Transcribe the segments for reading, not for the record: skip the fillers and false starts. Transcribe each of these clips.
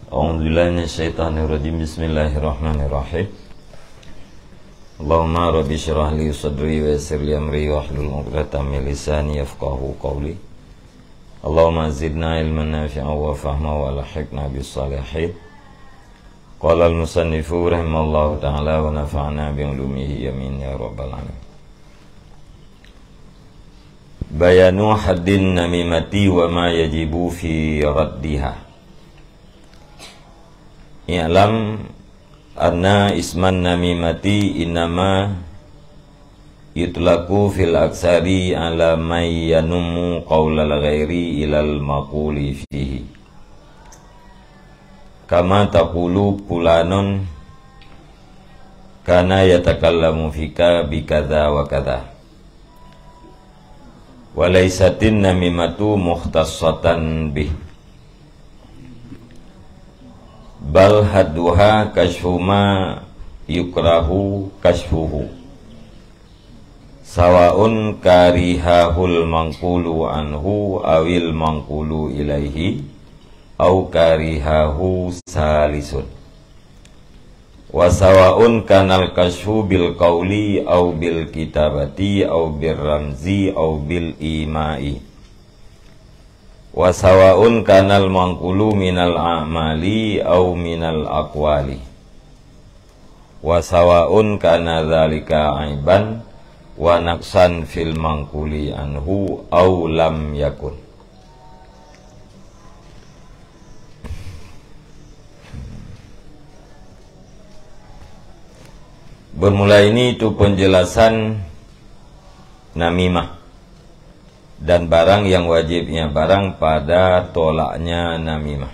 A'udzubillahi minasyaitonirrajim. Bismillahirrahmanirrahim. Allahumma rabbi shrah li sadri wa yassir li amri wahlul 'uqdatam min lisani yafqahu qawli. Allahumma zidna ilman nafi'an wa fahma wa alhiqna bis salihin. Qala al-musannifu rahimallahu ta'ala wa nafa'na bi ulumihi amin ya rabbal alamin. Bayanu haddin namimati wa ma yajibu fi raddiha. I'lam anna isman namimati innama yutlaku fil aksari ala may yanumu qawlal ghairi ilal maquli fihi. Kama taqulu fulanun kana yatakallamu fika bikadha wa kadha. Walaysatin namimatu mukhtassatan bih. Bal hadduha kashfu ma yukrahu kashfuhu. Sawaun karihahul mangkulu anhu awil mangkulu ilaihi au karihahu salisun. Wa sawaun kanal kashfu bil qawli au bil kitabati au bil ramzi au bil imai. Wa sawaun kanal mangkulu minal a'mali au minal aqwali. Wa sawaun kana dzalika aiban wa naqsan fil mangkuli anhu au lam yakun. Bermula ini itu penjelasan namimah dan barang yang wajibnya barang pada tolaknya namimah.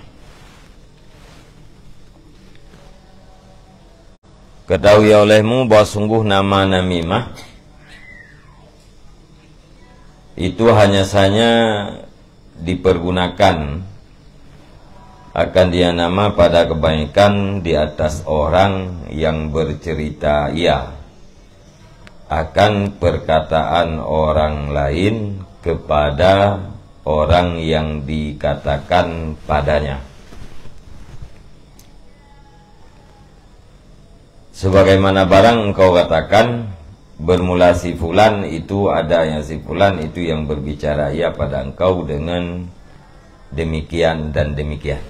Ketahui olehmu bahwa sungguh nama namimah itu hanya saja dipergunakan akan dia nama pada kebaikan di atas orang yang bercerita ia akan perkataan orang lain kepada orang yang dikatakan padanya. Sebagaimana barang engkau katakan bermula si fulan itu adanya si fulan itu yang berbicara ia pada engkau dengan demikian dan demikian.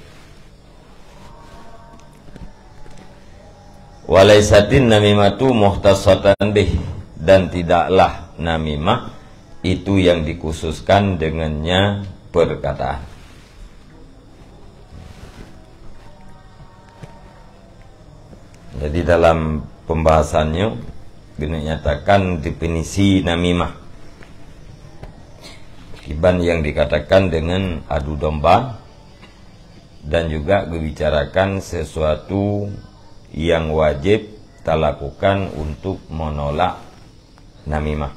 Walaisatin namimatu muhtasatan bih, dan tidaklah namimah itu yang dikhususkan dengannya perkataan. Jadi dalam pembahasannya dinyatakan definisi namimah, iban yang dikatakan dengan adu domba, dan juga membicarakan sesuatu yang wajib kita lakukan untuk menolak namimah.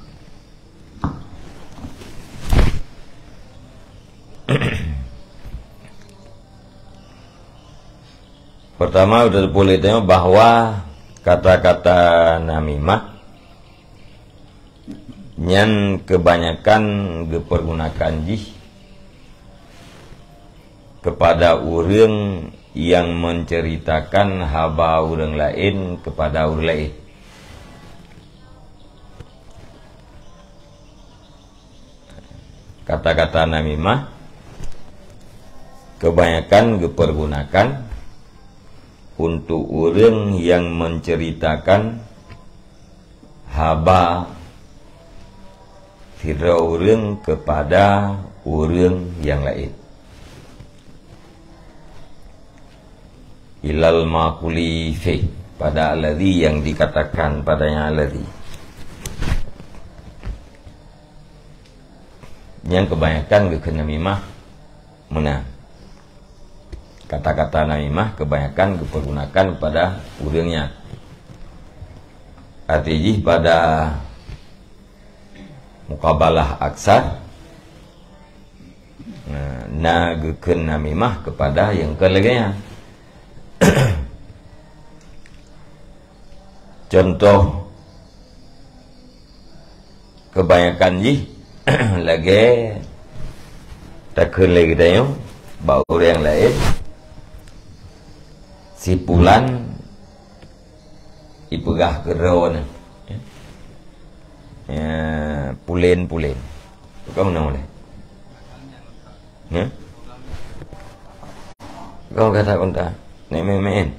Pertama sudah boleh tengok bahwa kata-kata namimah yang kebanyakan dipergunakan kepada orang yang menceritakan haba orang lain kepada orang lain. Kata-kata namimah kebanyakan dipergunakan untuk orang yang menceritakan haba firda orang kepada orang yang lain. Ilal maquli fi, pada alladhi yang dikatakan padanya alladhi. Yang kebanyakan ke namimah mana? Kata-kata namimah kebanyakan dipergunakan pada orangnya. Artinya pada mukabalah aksar nagekeun namimah kepada yang keleganya. Contoh kebanyakan lagi tak lagi dah bau orang lain si pulan ipegah gerona pulen kau mana boleh kau kata konta nek memen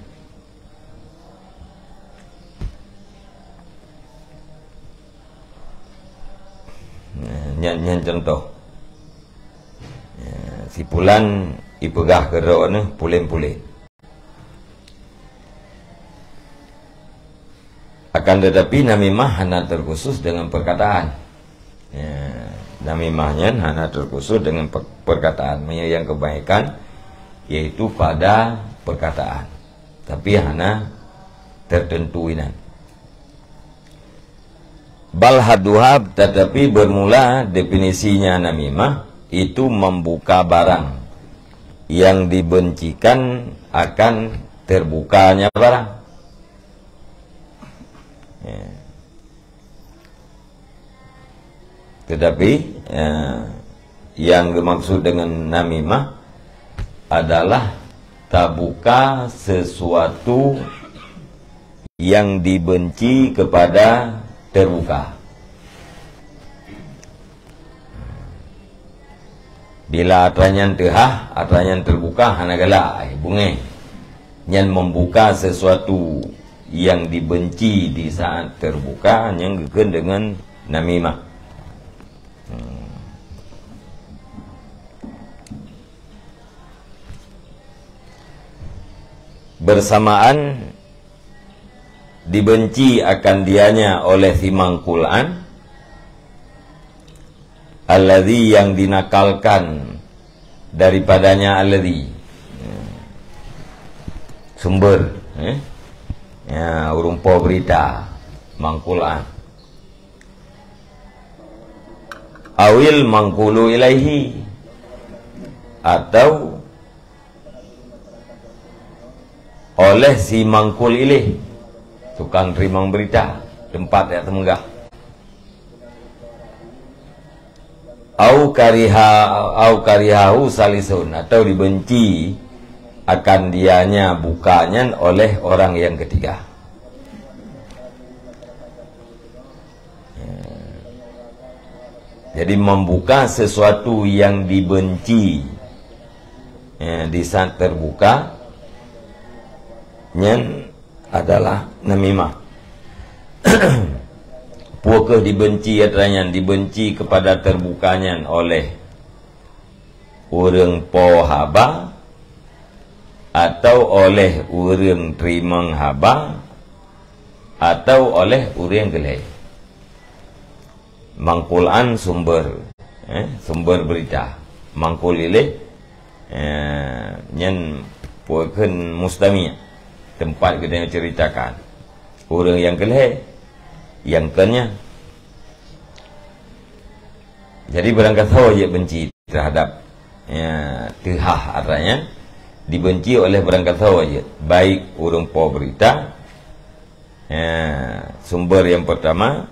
nyan contoh si pulan ipegah gerona pulen akan tetapi namimah hanya terkhusus dengan perkataan. Namimahnya hanya terkhusus dengan perkataan, yang kebaikan yaitu pada perkataan, tapi hanya tertentuinan. Bal haduhab, tetapi bermula definisinya namimah itu membuka barang yang dibencikan akan terbukanya barang. Tetapi yang dimaksud dengan namimah adalah tabuka sesuatu yang dibenci kepada terbuka. Bila atranyan tehah, atranyan terbuka hanagala bunge yang membuka sesuatu yang dibenci di saat terbuka yang gegen dengan namimah. Bersamaan dibenci akan dianya oleh si mangkulan alladzi yang dinakalkan daripadanya alladzi sumber urung po berita mangkulan awil mangkulu ilaihi atau oleh si mangkul ilaih tukang terima berita tempat yang temenggah au karihahu salisun atau dibenci akan dianya bukanya oleh orang yang ketiga. Jadi membuka sesuatu yang dibenci di saat terbuka adalah namimah. Puakah dibenci atanya dibenci kepada terbukanya oleh orang pohaba atau oleh orang terima haba atau oleh orang gelai. Mangkulan sumber berita, mangkul ilih nyen puakan mustami tempat kita ceritakan orang yang gelai yang kenya. Jadi berangkat tahu dia benci terhadap tehah artinya dibenci oleh berangkat tahu aja, baik orang po berita sumber yang pertama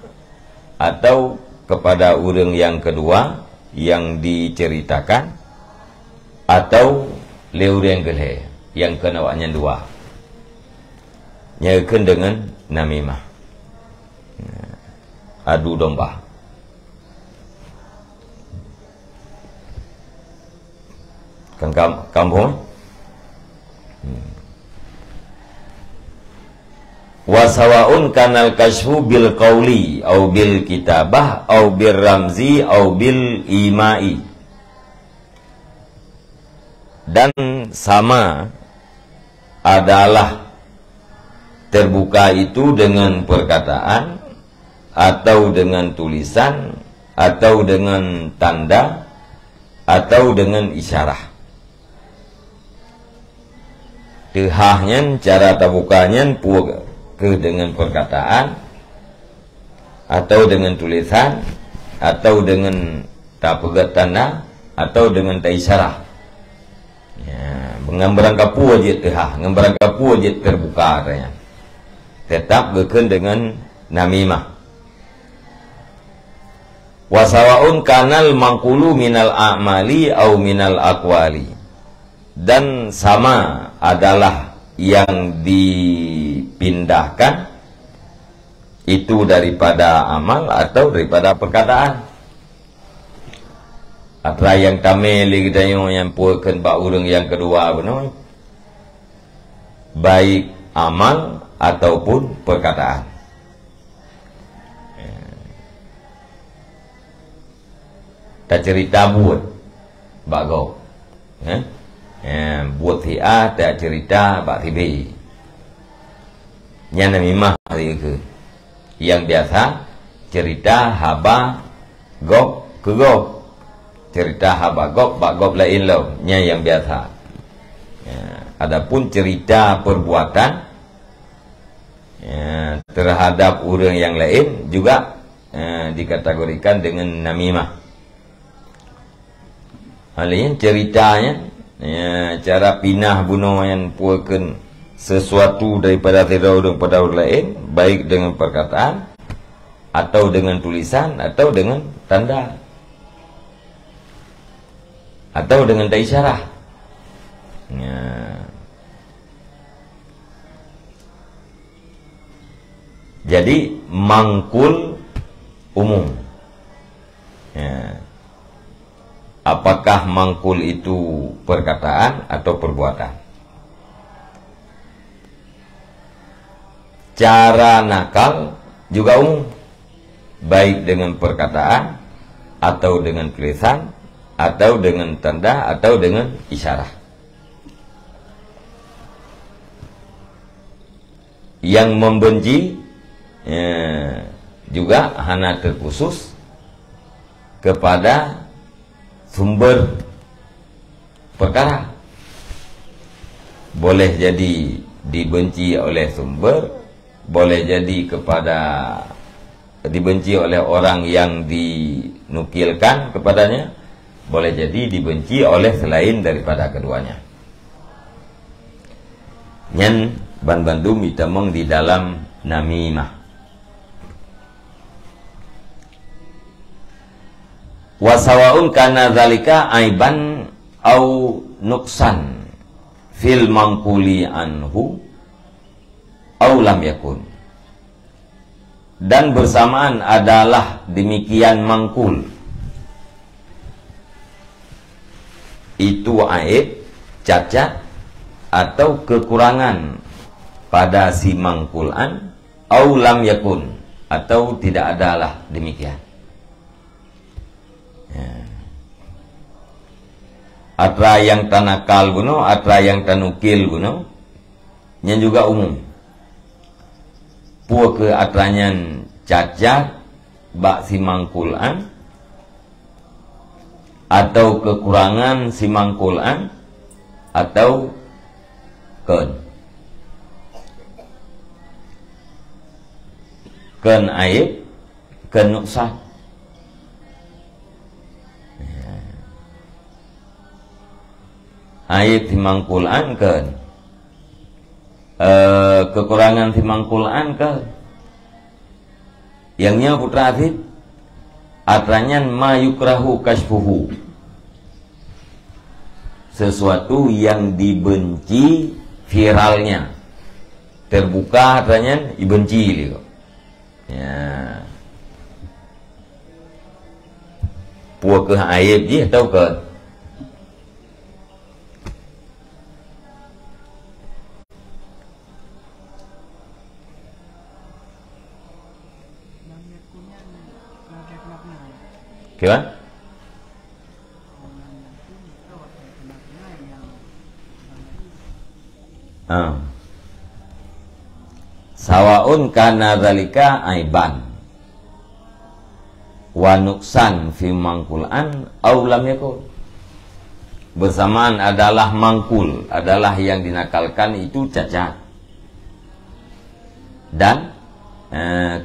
atau kepada orang yang kedua yang diceritakan atau leureng gelhe yang kenawanya dua nyakeun dengan namimah adu domba. Kampung wasawaun kanal kashfu bil qauli au bil kitabah au bil ramzi au bil imai, dan sama adalah terbuka itu dengan perkataan atau dengan tulisan atau dengan tanda atau dengan isyarah. Tehahnya cara tabukanya ke dengan perkataan atau dengan tulisan atau dengan tapegat tanda atau dengan isyarah. Ngambaran kapu aja tehah, ngambaran kapu aja terbuka katanya. Tetap geken dengan namimah. Wasawaun kanal mangkulu minal a'mali au minal aqwali, dan sama adalah yang dipindahkan itu daripada amal atau daripada perkataan. Apa yang tamil kita yang puakan bak urang yang kedua benar, baik amal ataupun perkataan. Tak cerita buat bagau, buat hi'a tak cerita bak tibi. Yang namimah hari ke, yang biasa cerita haba gop ke gop, cerita haba gop bak gop lain lo, yang biasa. Adapun cerita perbuatan terhadap orang yang lain juga dikategorikan dengan namimah. Halian ceritanya cara pinah bunuh yang puakan sesuatu daripada orang pada orang lain, baik dengan perkataan atau dengan tulisan atau dengan tanda atau dengan isyarat. Jadi mangkul umum. Apakah mangkul itu perkataan atau perbuatan? Cara nakal juga umum, baik dengan perkataan atau dengan tulisan atau dengan tanda atau dengan isyarat. Yang membenci juga hanya terkhusus kepada sumber perkara. Boleh jadi dibenci oleh sumber, boleh jadi dibenci oleh orang yang dinukilkan kepadanya, boleh jadi dibenci oleh selain daripada keduanya. Nyen ban-bandu mitameng di dalam namimah. Wasawaun kana zalika aiban au nuksan fil mangkuli anhu au lam yakun. Dan bersamaan adalah demikian mangkul itu aib, cacat atau kekurangan pada si mangkulan, au lam yakun atau tidak adalah demikian. Atra yang tanakal guno, atra yang tanukil guno, yang juga umum. Pua ke atranyan cacat bak si mangkulan atau kekurangan si mangkulan atau ken aib, ken nuksan. Aib timangkulan kan, kekurangan timangkulan kan, yangnya putra afid atranyan ma yukrahu kasfuhu, sesuatu yang dibenci viralnya, terbuka atranyan dibenci gitu. Ya, puak ke aib je atau ke gimana? Sawaun kana zalika aiban wa nuksan fi mangkulan aw lam yakun. Bersamaan adalah mangkul, adalah yang dinakalkan itu cacat dan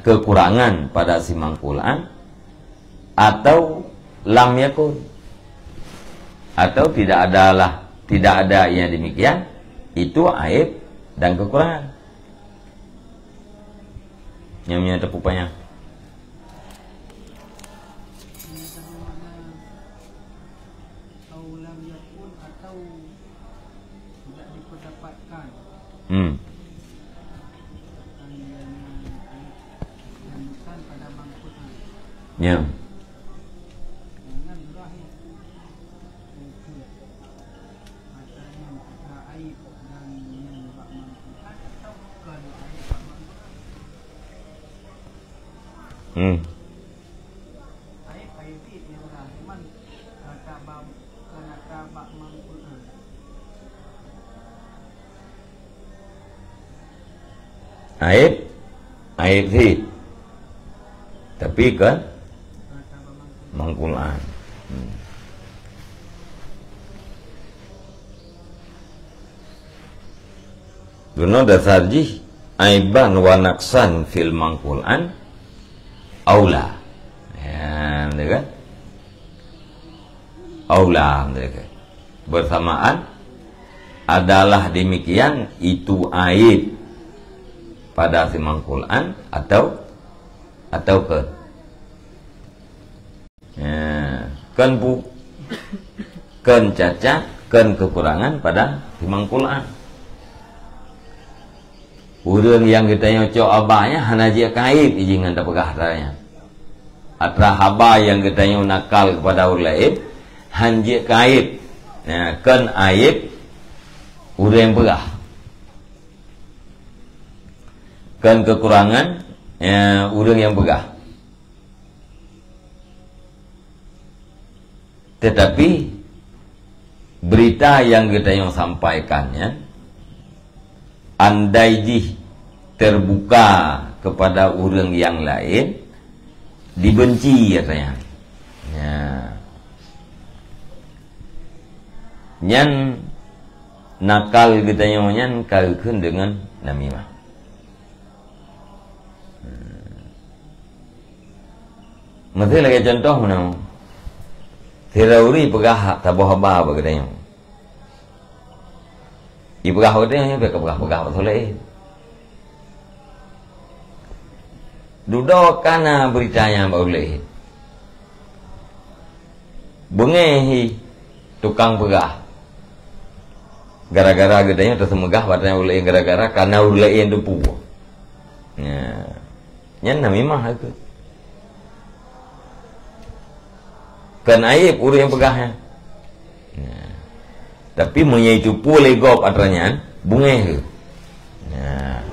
kekurangan pada si mangkulan, atau lam yakun atau tidak ada yang demikian, itu aib dan kekurangan. Yang tepupanya Hmm. Ya. Hmm. Aib sih, tapi kan mangkulan. Duno dasarji aiban wa naqsan fil mangkulan aula. Ya, kan? Aula mereka. Bersamaan adalah demikian itu aib pada si mangkulan atau ke ya, kan bu kan cacat kan kekurangan pada si mangkulan. Urang yang kita nyocok abahnya hanaji kaib ijingan tak pegah tanya. Atra haba yang kita nakal kepada orang lain hanji kaib ya, kan aib urang yang pegah. Kan kekurangan ya, urang yang begah. Tetapi berita yang kita yang sampaikannya andai terbuka kepada urang yang lain dibenci katanya. Ya. Nyan nakal kita yang nyan kalkeun dengan namimah. Mesti lagi contoh mana? Tirauri pegah tabuh haba begitu. Ipegah begitu pegah soleh. Duduk kana beritanya boleh. Bengehi tukang pegah. Gara-gara gedenya terus megah batanya boleh gara-gara karena boleh yang depu. Ya. Nyan namimah itu. Kan aib urang yang pegahnya. Nah, tapi menyaitu pulai gop atranya bunga. Nah.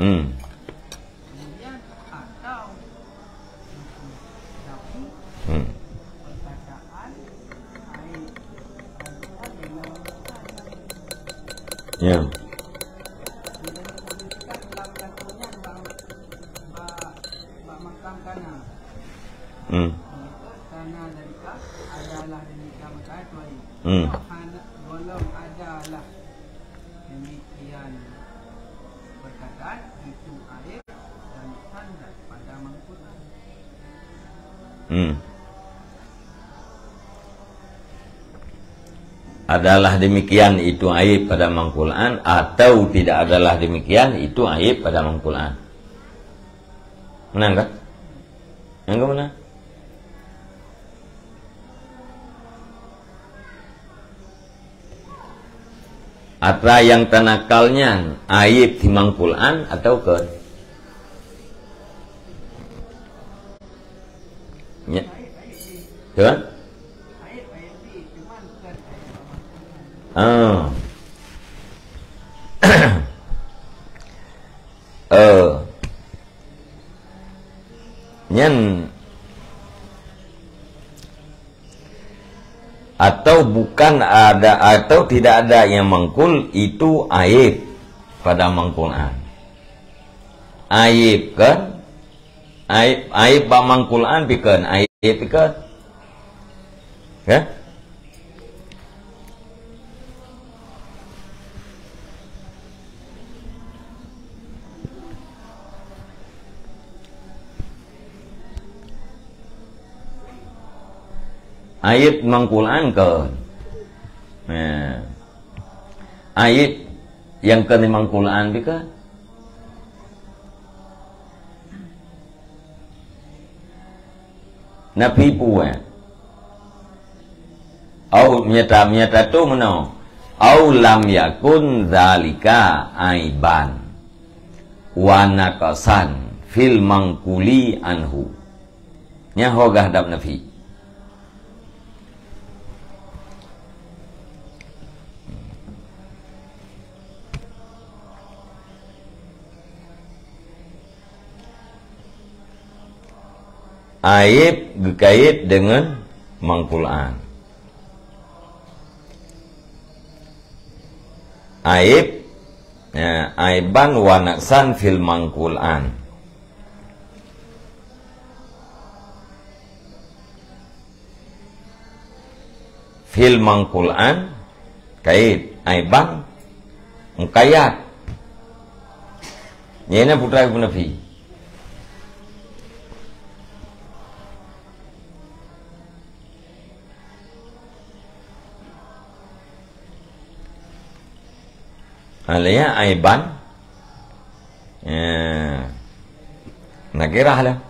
Kemudian atau perkataan aib ya. Karena dalika adalah demikian maka itu walau adalah demikian perkataan itu aib dan tanda pada mangkulan. Adalah demikian itu aib pada mangkulan atau tidak adalah demikian itu aib pada mangkulan. Menang kan? Yang mana? Atra yang tanakalnya aib di mangkulan atau ke? Ya. Kan? Nyan atau bukan ada atau tidak ada yang mangkul itu aib pada mangkulan. Aib kan? Aib ba mangkulan pikeun aib pikeun. Ya? ayat mangkulan ke ayat yang ke mangkulan bika napi puan au nyata tu mano au lam yakun zalika aiban wa naqasan fil mangkuli anhu nya hogah dap nafi aib gekait dengan mangkulan aib ya, aiban wa naqsan fil mangkulan fil mangkulan kait aiban mukayat nyena putra ibu nabi alaya aiban nakirah lah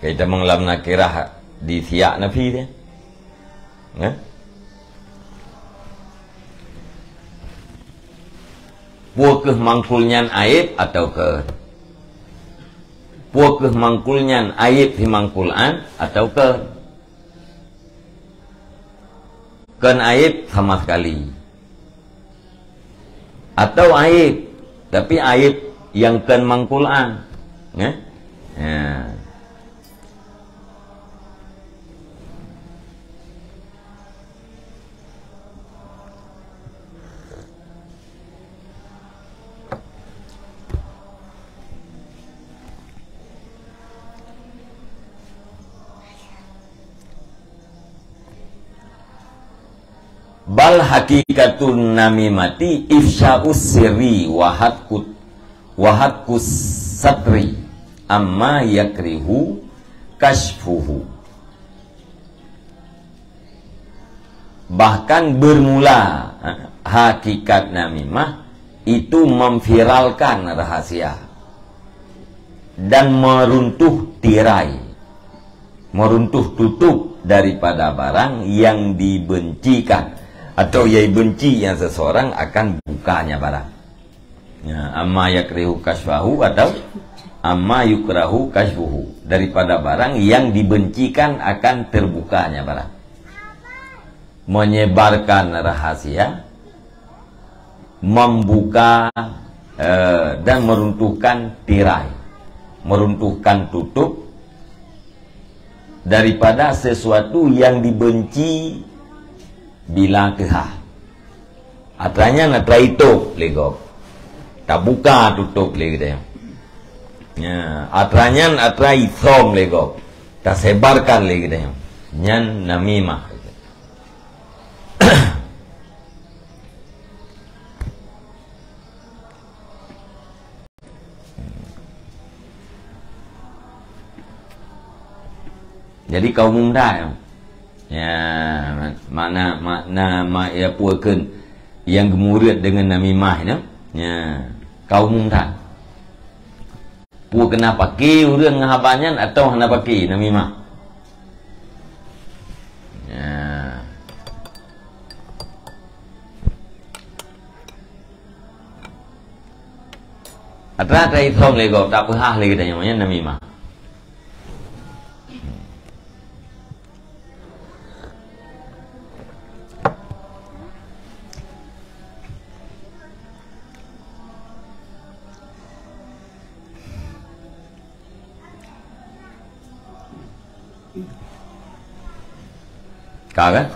kita menglam nakirah di siak nafi dia puakeh mangkulnyan aib atau ke puakeh mangkulnyan aib di mangkulan atau ke kan aib sama sekali atau aib tapi aib yang kan mangkulan ya? Bal hakikatun namimati ifsya'us sirri wahatkus satri amma yakrihu kashfuhu. Bahkan bermula hakikat namimah itu memviralkan rahasia dan meruntuh tirai, meruntuh tutup daripada barang yang dibencikan atau yang benci yang seseorang akan bukanya barang. Ya, amma yakrihu kashfahu atau amma yukrahu kashfuhu, daripada barang yang dibencikan akan terbukanya barang. Menyebarkan rahasia, membuka dan meruntuhkan tirai, meruntuhkan tutup daripada sesuatu yang dibenci bila kehah. Atranya natra itu lego tak buka tutup lagi dia. Ya, atranya atra isom lego tak sebarkan lagi dia. Nyan namimah. Jadi kaum muda ya makna ya puakeun yang gemureut dengan namimah ya kaum muda pu kena pake urang ngahabanyan atau hana pake namimah ya atra isom lego tak pehah lagi namanya namimah. Kan?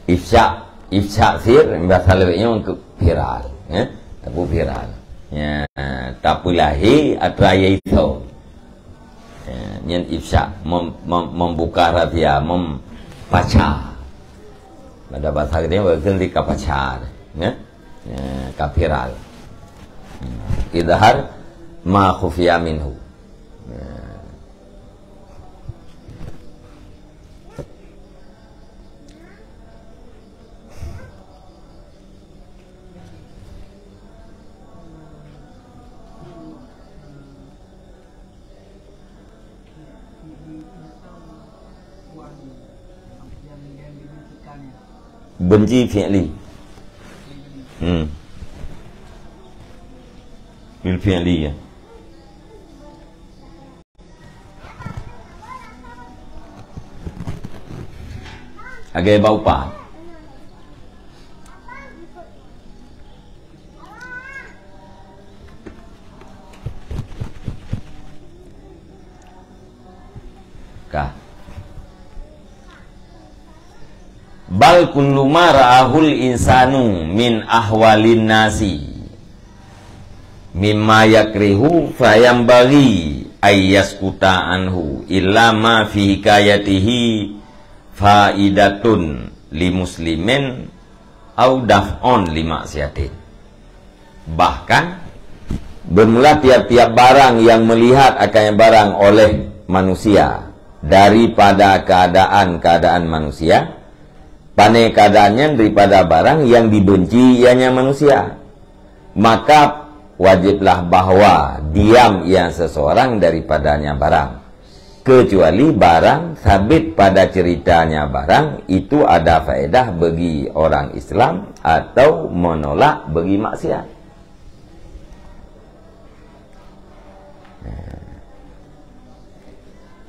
Ifsya sir bahasa lebihnya untuk viral, ya, tapi viral. Ya, tapi lahi atraya itu. Yang ifsya membuka rahasia, mempaca. Pada bahasa kita berarti kapacar, ya, kapiral. idhar ma khufiya minhu. Benci fi'li. Bil fi'li ya. Agak bau pa. Kah. Bal kullu ma ra'ahul insanu min ahwalin nasi mimma yakrihu fayambaghi ayyaskuta anhu illa ma fi hikayatihi faidatun li muslimin au daf'on li maksiatin. Bahkan bermula tiap-tiap barang yang melihat akan barang oleh manusia daripada keadaan manusia, pandai keadaannya daripada barang yang dibenci ianya manusia, maka wajiblah bahwa diam ia seseorang daripadanya barang, kecuali barang sabit pada ceritanya barang itu ada faedah bagi orang Islam atau menolak bagi maksiat.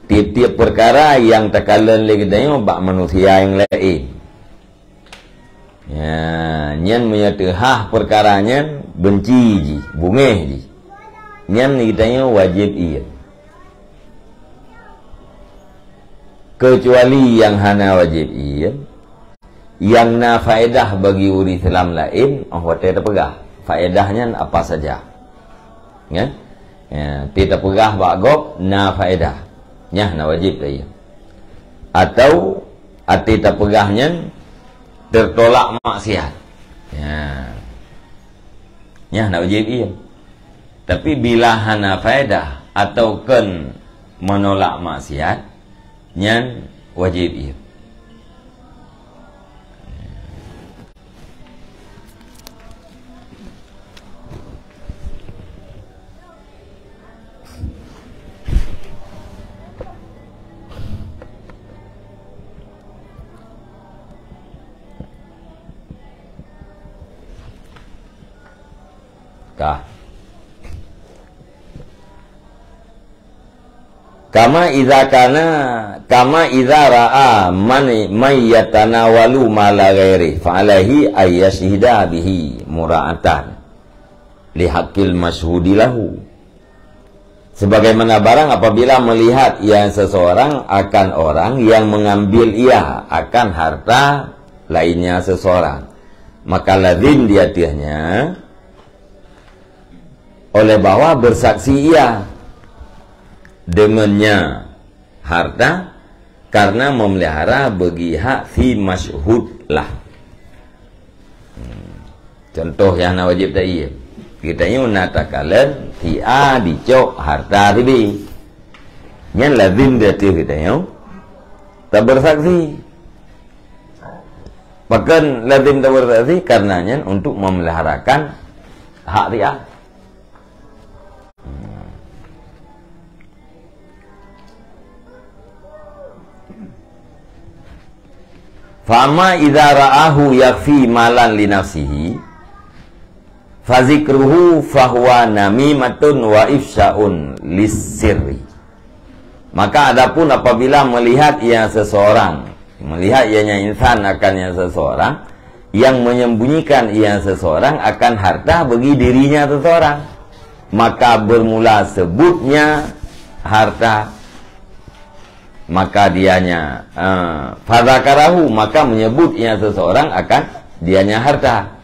Tiap-tiap perkara yang tekalan lagi dengan bak manusia yang lain. Ya, nyan menyatehah perkaranya benci ji, bungeh ji. Nyan kitanya wajib iya. Kecuali yang hana wajib iya, yang na faedah bagi uri Islam lain, tidak pegah. Faedahnya apa saja. Ya, tidak pegah bagop na faedah. Nya na wajib iya. Atau tidak pegahnya tertolak maksiat. Ya, nak wajib iya. Tapi bila hana faedah atau kan menolak maksiat, nyan wajib iya. Kama idza ra'a man yatanawalu mala ghairi fa alaihi ayyashhida bihi mura'atan li haqqil masyhudi lahu. Sebagaimana barang apabila melihat ia seseorang akan orang yang mengambil ia akan harta lainnya seseorang, maka lazim di atasnya oleh bahwa bersaksi ia dengannya harta karena memelihara bagi hak fi masyhud lah. Contoh yang wajib tadi kita ini menatakan si A dicok harta tadi yang lazim dia kita tak bersaksi, bahkan lazim tak bersaksi karenanya untuk memeliharakan hak dia. Fama idza ra'ahu yakfi malan li nafsihi fazikruhu fahuwa namimatun wa ifsya'un lis-sirri. Maka adapun apabila melihat ia seseorang, melihat ianya insan akan ia seseorang yang menyembunyikan ia seseorang akan harta bagi dirinya seseorang, maka bermula sebutnya harta, maka dianya fadzakarahu, maka menyebut ia seseorang akan dianya harta,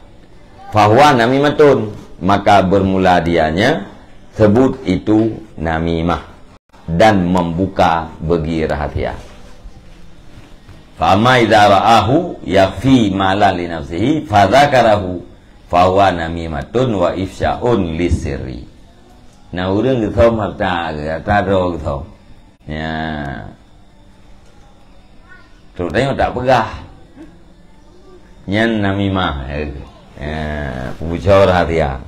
fahuwa namimatun, maka bermula dianya sebut itu namimah dan membuka bagi rahasia. Fama idza ra'ahu yakfi malan li nafsihi fadzakarahu fawa namimatun wa ifsya'un lisirri. Nah urang gitu harta ro gitu. Ya. Terutama tak pegah. Nyan namimah. Pembocor rahasia.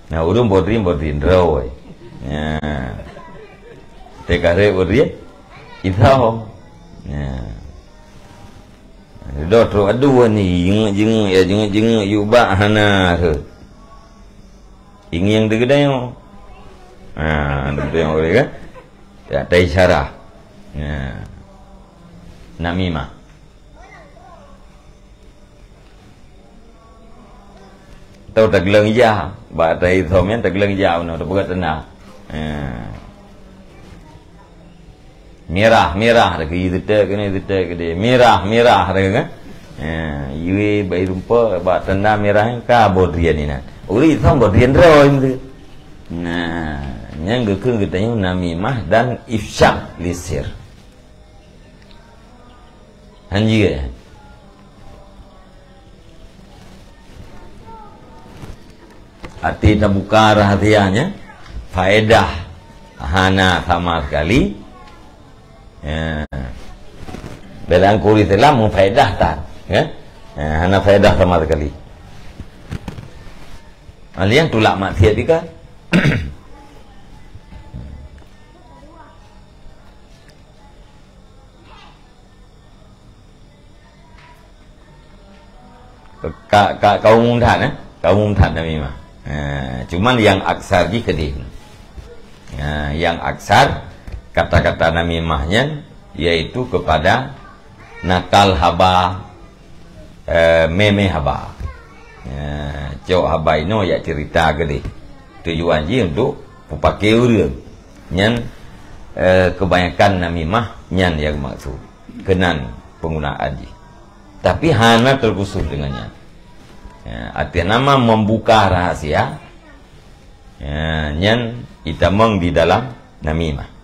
Nah urang bodrin ro. Ya. Tekare bodrin itu. Ya. Dotro aduh ni jeng yuba hana tu. Ing yang degedai mo. Degedai mo kan. Ya tai syarah. Ya. Namimah. Tau taglang ja, ba tai thomen taglang ja no to buat na. Merah dah ke kena ke merah dah kan. Yui bai rumpa ba tanda merah ka bodrian ni na. Uri thong bodrian ro itu. Nah, yang gekeng katanya namimah dan ifsya lisir. Hanji ya. Arti terbuka rahasianya, faedah hana sama sekali. Ya. Dalam kuri telah memfaedah tak, ya? Hana faedah sama sekali. Alian tulak maksiat juga. Kaum umum tak namimah. Cuman yang aksar ji kedih. Yang aksar kata-kata namimahnya yaitu kepada nakal haba, meme haba. Cok haba ino ya cerita kedih. Tujuan ji untuk pakai urang. Nyan kebanyakan namimah nyan yang maksud. Kenan penggunaan ji. Tapi hana terkhusus dengannya. Artinya nama membuka rahasia. Nyan itamang di dalam namimah.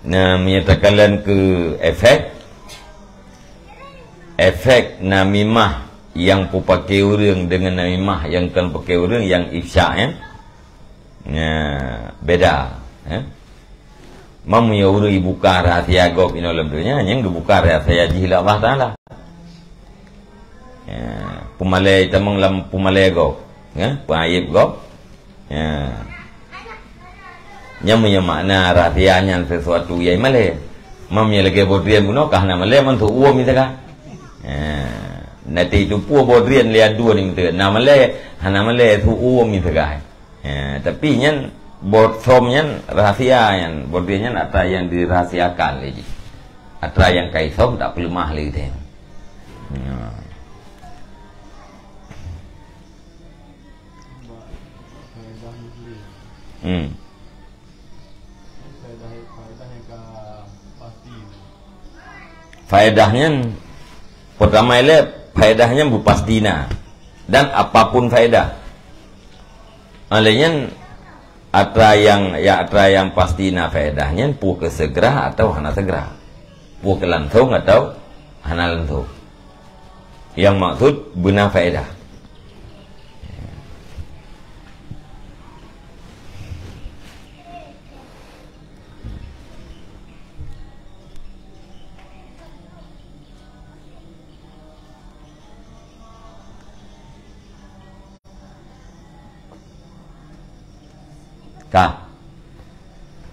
Nah, menyatakan ke efek namimah yang pakai urang dengan namimah yang kan pakai urang yang ifsya beda. Mam ya urang buka rahasia gop ino lembrnya yang dibuka rahasia jihla Allah Taala. Pumalai tamang lam pumalai gop, payib gop. Nyamanya makna rahasianya sesuatu yang malai. Mamnya lagi bodrian buno kah nama malai mantu uam itu kah? Nanti itu pua bodrian lihat dua ni itu. Nama malai, hana malai tu uam itu kah? Tapi nyan bodsom rahasia yang bodrian ata yang dirahasiakan lagi. Ata yang kaisom tak perlu mah lagi deh. Faedahnya pertama ile faedahnya bupastina dan apapun faedah. Alanya atra yang pastina faedahnya pu kesegera atau hana segera, pu kelantung atau hana lantung. Yang maksud benar faedah.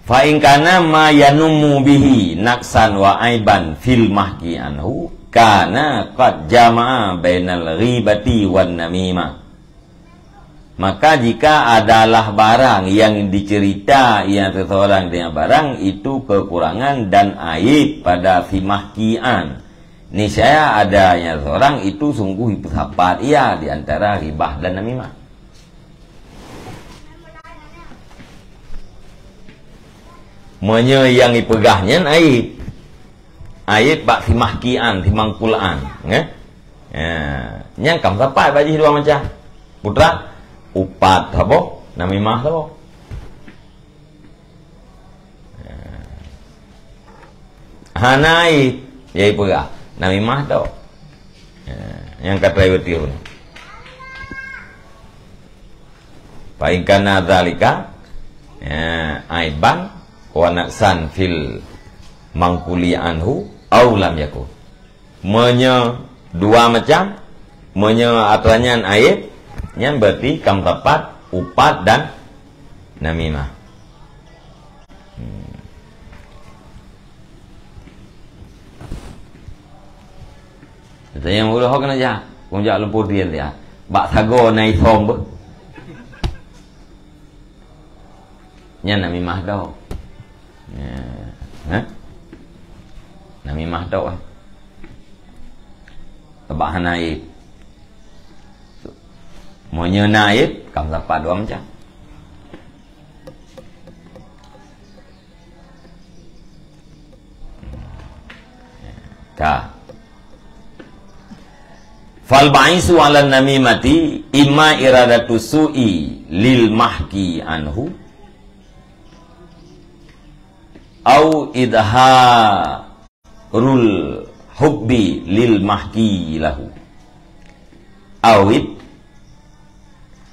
Fa in kana ma yanumu bihi naksan wa aiban fil mahki anhu kana qad jama'a bainal ghibati wan namimah. Maka jika adalah barang yang dicerita yang seseorang dengan barang itu kekurangan dan aib pada fi mahkian, niscaya adanya seorang itu sungguh bersahabat ia di antara ghibah dan namimah. Yang dipegahnya aib. ayat bak timahkian timangkulaan nyang kam sapai bagi dua macam putra upat apa namimah apa hanai yai pura namimah tau yang kata betul paingkana dzalika aiban wa naqsan fil mangkuli anhu au lam yakun dua macam aturannya ayat yang berarti kam tepat upat dan namimah. Yang udah hok aja kunjak lumpur dia dia bak sago nai thom be nya namimah dau namimah dau bak hanai mau naib kam dapat dua macam ta fal ba'isu 'ala namimati imma iradatu su'i lil mahki anhu au idharul hubbi lil mahki lahu awid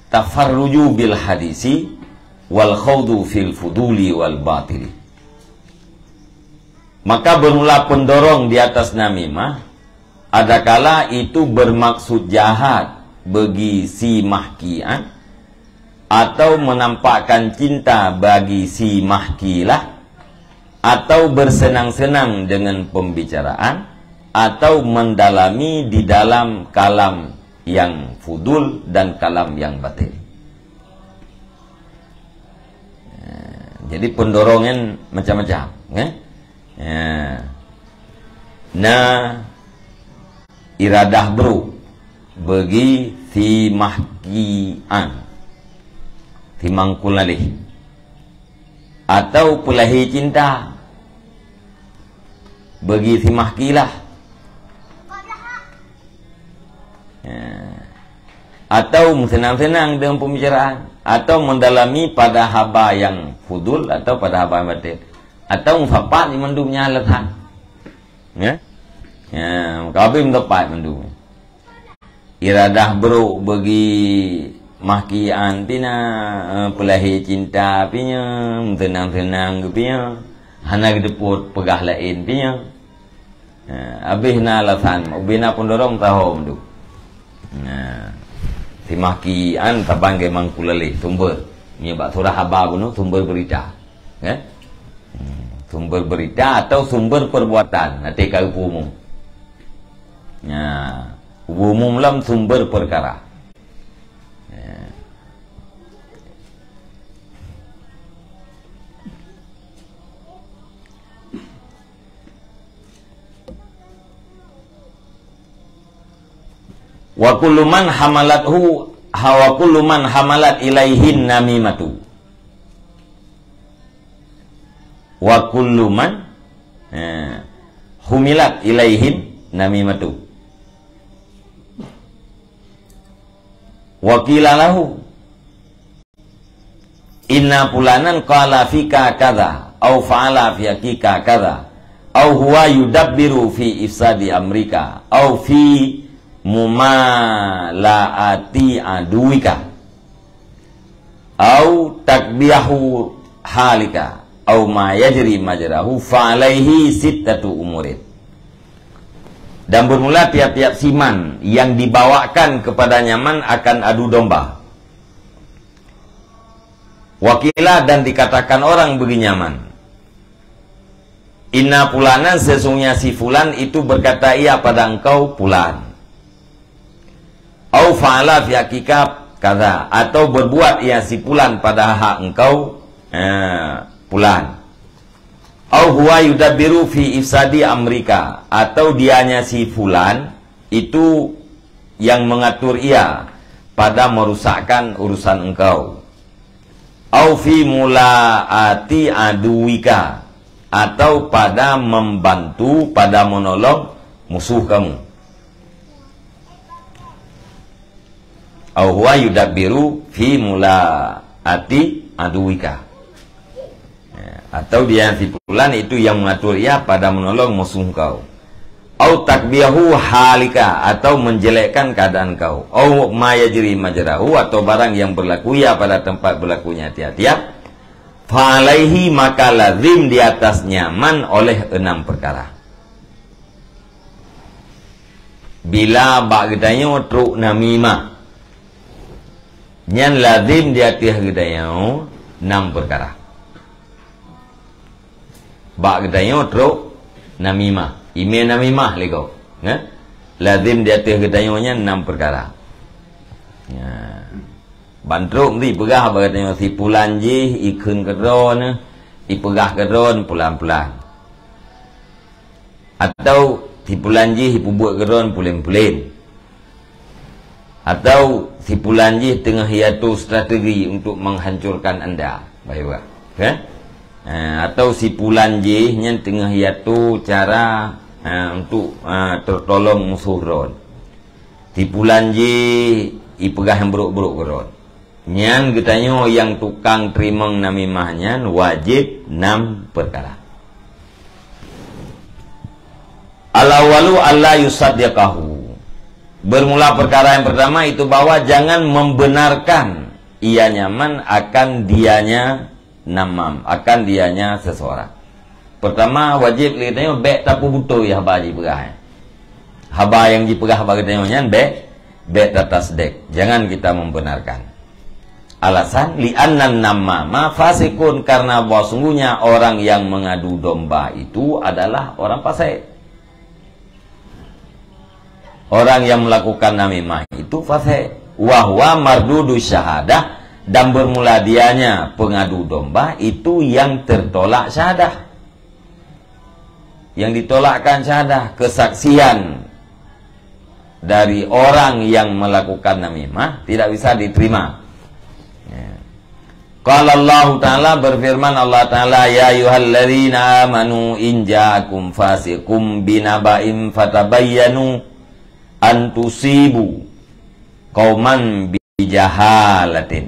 tafarruju bil hadisi wal khawdu fil fuduli wal batili. Maka bermula pendorong di atas namimah adakala itu bermaksud jahat bagi si mahkian atau menampakkan cinta bagi si mahkilah atau bersenang-senang dengan pembicaraan atau mendalami di dalam kalam yang fudul dan kalam yang batil. Jadi pendorongan macam-macam, iradah bro bagi si mahkian timangkulalih atau pelahi cinta bagi si mahkilah atau senang-senang dengan pembicaraan atau mendalami pada haba yang fudul atau pada haba yang batil atau mufapat di mendumnya latan kabim tepat mendu iradah bro bagi mahkian pina pelahi cinta pinya tenang-tenang pinya hana gedeput pegah lain pinya abihna latan ubina pendorong tahu mendu si mahkian tabangge mangkulali sumber nya bak surah haba bunu sumber berita sumber berita atau sumber perbuatan nanti kau umum umum lam sumber perkara wa kullu man hamalathu wa kullu man hamalat ilaihin namimatu wa kullu man humilat ilaihin namimatu wa qila lahu inna fulanan qala fika kadza au fa'ala fi hakika kadza au huwa yudabbiru fi ifsadi amrika au fi mumalaati aduika au takbiyahu halika au ma yajri majrahu fa alaihi sittatu umurin. Dan bermula tiap-tiap siman yang dibawakan kepada nyaman akan adu domba. Wakilah dan dikatakan orang bagi nyaman. Inna fulanan sesungguhnya si fulan itu berkata ia pada engkau fulan. Au fa'ala fi hakika kaza atau berbuat ia si fulan pada hak engkau fulan. Au huwa yudabbiru fi ifsadi amrika atau dianya si fulan itu yang mengatur ia pada merusakkan urusan engkau. Au fi mulaati aduwika atau pada membantu, pada menolong musuh kamu. Au huwa yudabbiru fi mulaati aduwika. Atau dia si fulan itu yang mengatur ia pada menolong musuh kau. Au takbiyahu halika, atau menjelekkan keadaan kau. Au ma yajri majrahu, atau barang yang berlaku ya pada tempat berlakunya tiap-tiap. Fa alaihi, maka lazim di atasnya man oleh 6 perkara. Bila bagdanya truk namimah, nyan lazim di atas gedanya 6 perkara. Bagdanya truk namimah, email namimah lego, lazim di atas gedanya 6 perkara. Bantruk ni pegah bagdanya si pulanji ikun kedron, ipegah kedron pulan-pulan. Atau si pulanji ipubuat kedron pulen-pulen. Atau si pulanji tengah hiatu strategi untuk menghancurkan anda, baik kan? Atau si pulanji yang tengah hiatu cara untuk tertolong musuh ron. Si pulanji ipegah yang buruk-buruk ron. Nyan katanya yang tukang terima namimahnya wajib 6 perkara. Al-awalu alla yusaddiqahu. Bermula perkara yang pertama itu bahwa jangan membenarkan ia nyaman akan dianya namam, akan dianya seseorang. Pertama wajib katanya bek tapu butuh ya haba dipegah. Haba yang dipegah haba katanya nyan bek atas dek. Jangan kita membenarkan. Alasan li'annan namama fasikun, karena bahwa sungguhnya orang yang mengadu domba itu adalah orang fasik. Orang yang melakukan namimah itu fasik. Wahwa mardudu syahadah, dan bermula dianya pengadu domba itu yang tertolak syahadah. Yang ditolakkan syahadah, kesaksian dari orang yang melakukan namimah tidak bisa diterima. Qala Allah Ta'ala, berfirman Allah Ta'ala, ya ayyuhalladzina amanu in ja'akum fasiqum binaba'in fatabayyanu an tusibu qauman bijahalatin.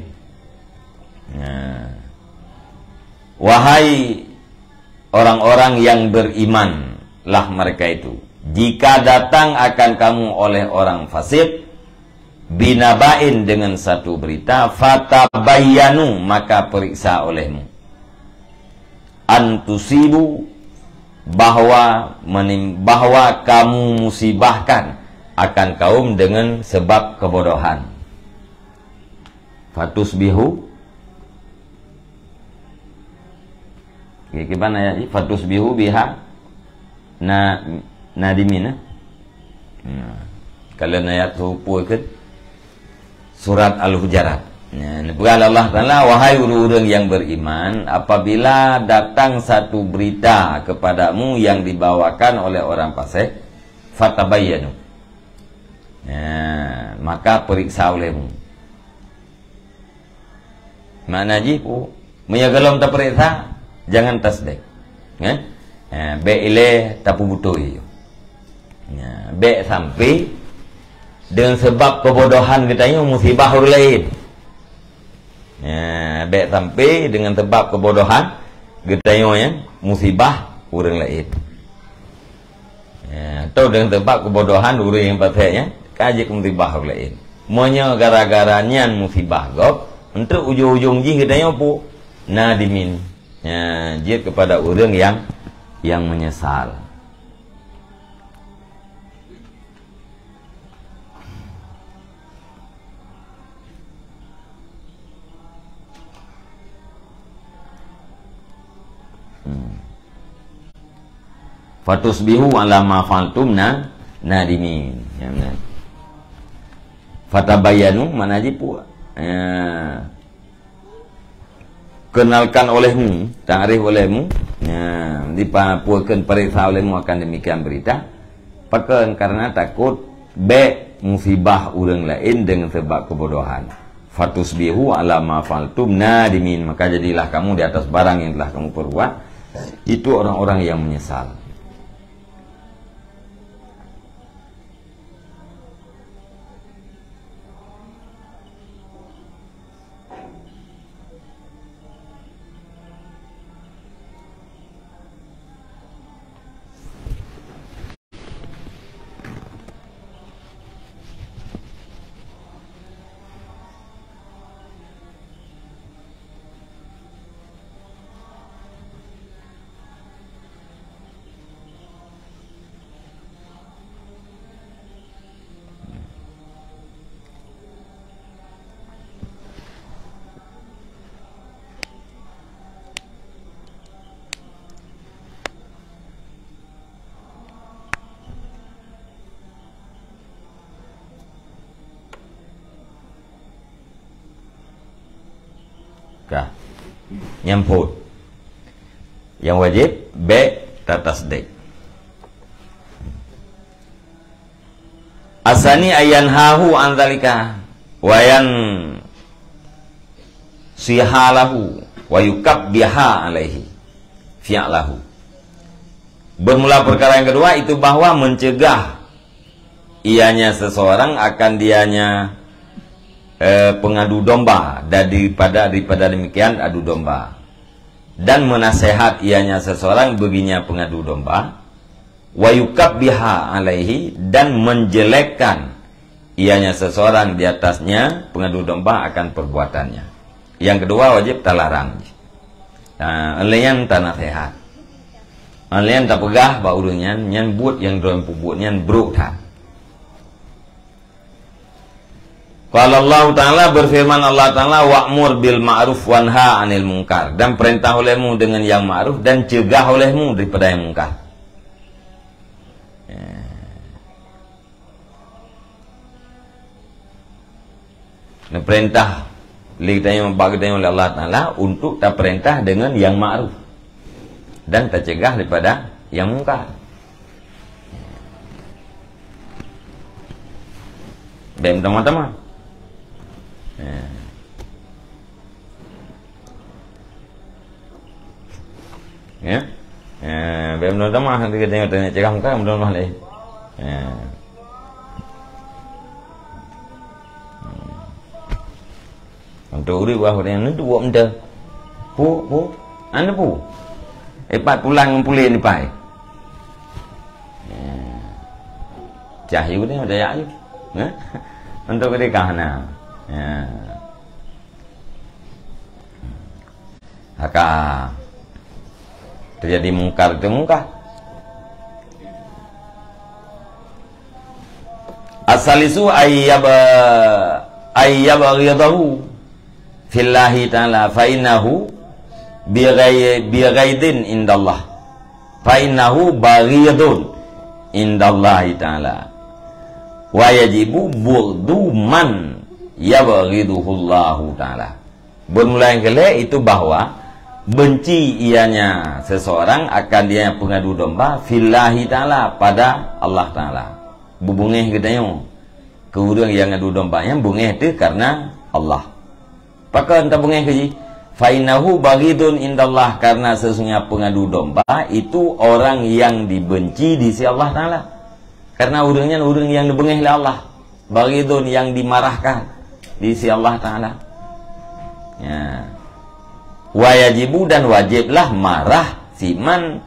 Wahai orang-orang yang beriman lah mereka itu, jika datang akan kamu oleh orang fasik binabain dengan satu berita, fatabayyanu, maka periksa olehmu, antusibu, bahwa kamu musibahkan akan kaum dengan sebab kebodohan. Fatusbihu, gimana ya? Fatusbihu biha nadimin. Kalian ayat rupukeun surat Al-Hujarat. Berkata Allah Ta'ala, wahai orang-orang yang beriman, apabila datang satu berita kepadamu yang dibawakan oleh orang fasik, fatabayyanu, maka periksa olehmu. Mana jipu menyagalom tak periksa, jangan tasdek. Be ile tapu butuh iyo. Be sampai dengan sebab kebodohan katanya musibah orang lain. Baik sampai dengan sebab kebodohan katanya musibah orang lain. Atau dengan sebab kebodohan orang yang pastinya kaji musibah orang lain. Monya gara-garanya musibah gop, untuk ujung-ujung ji katanya apa? Nadimin. Jid kepada orang yang menyesal. Fatusbihu ala ma fa'altum nadimin. Fatabayyanu, mana jipu kenalkan olehmu, ta'rif olehmu, dipapuakan periksa olehmu akan demikian berita. Pakan karena takut be musibah orang lain dengan sebab kebodohan. Fatusbihu ala ma fa'altum nadimin, maka jadilah kamu di atas barang yang telah kamu perbuat Itu orang-orang yang menyesal. Nyamput. Yang wajib B tatasdik. Asani ayan hahu anzalika wayan sihalahu wa yukab biha alaihi fi'lahu. Bermula perkara yang kedua itu bahwa mencegah ianya seseorang akan dianya pengadu domba, daripada demikian adu domba, dan menasehat ianya seseorang baginya pengadu domba, wa yukab biha alaihi, dan menjelekkan ianya seseorang di atasnya pengadu domba akan perbuatannya. Yang kedua wajib talarang. Alian tanah sehat, alian tak pegah baurunnya nyan buat yang dalam pubut nyan bruk tak. Kalau Allah Ta'ala berfirman Allah Ta'ala wa'mur bil ma'ruf wanha anil munkar, dan perintah olehmu dengan yang ma'ruf dan cegah olehmu daripada yang munkar. Nah, perintah oleh Allah Ta'ala untuk tak perintah dengan yang ma'ruf dan tak cegah daripada yang munkar. Baik teman-teman. Ya, belum tahu mah nanti kita tengok cakap muka belum mah leh. Untuk uri wah orang itu buat benda, pu, anda pu, epat pulang pulih ni pai. Cahaya ni ada ya, untuk kita kahana. Haka terjadi mungkar itu mungkar. Asalisu ayyabghadahu fillahi ta'ala fa innahu bighaidin indallah, fa innahu baghidun indallahi ta'ala wa yajibu bughdu man yabghiduhullahu ta'ala. Bermula yang kelima itu bahwa benci ianya seseorang akan dia pengadu domba fillahi ta'ala, pada Allah Ta'ala. Bubungeh katanya kemudian yang adu domba yang bungeh itu karena Allah. Pakai entah bungeh keji fainahu baghidun indallah, karena sesungguhnya pengadu domba itu orang yang dibenci di sisi Allah Ta'ala, karena urangnya urang yang dibungeh oleh Allah. Baghidun yang dimarahkan di sisi Allah Ta'ala. Ya. Wajibu dan wajiblah marah siman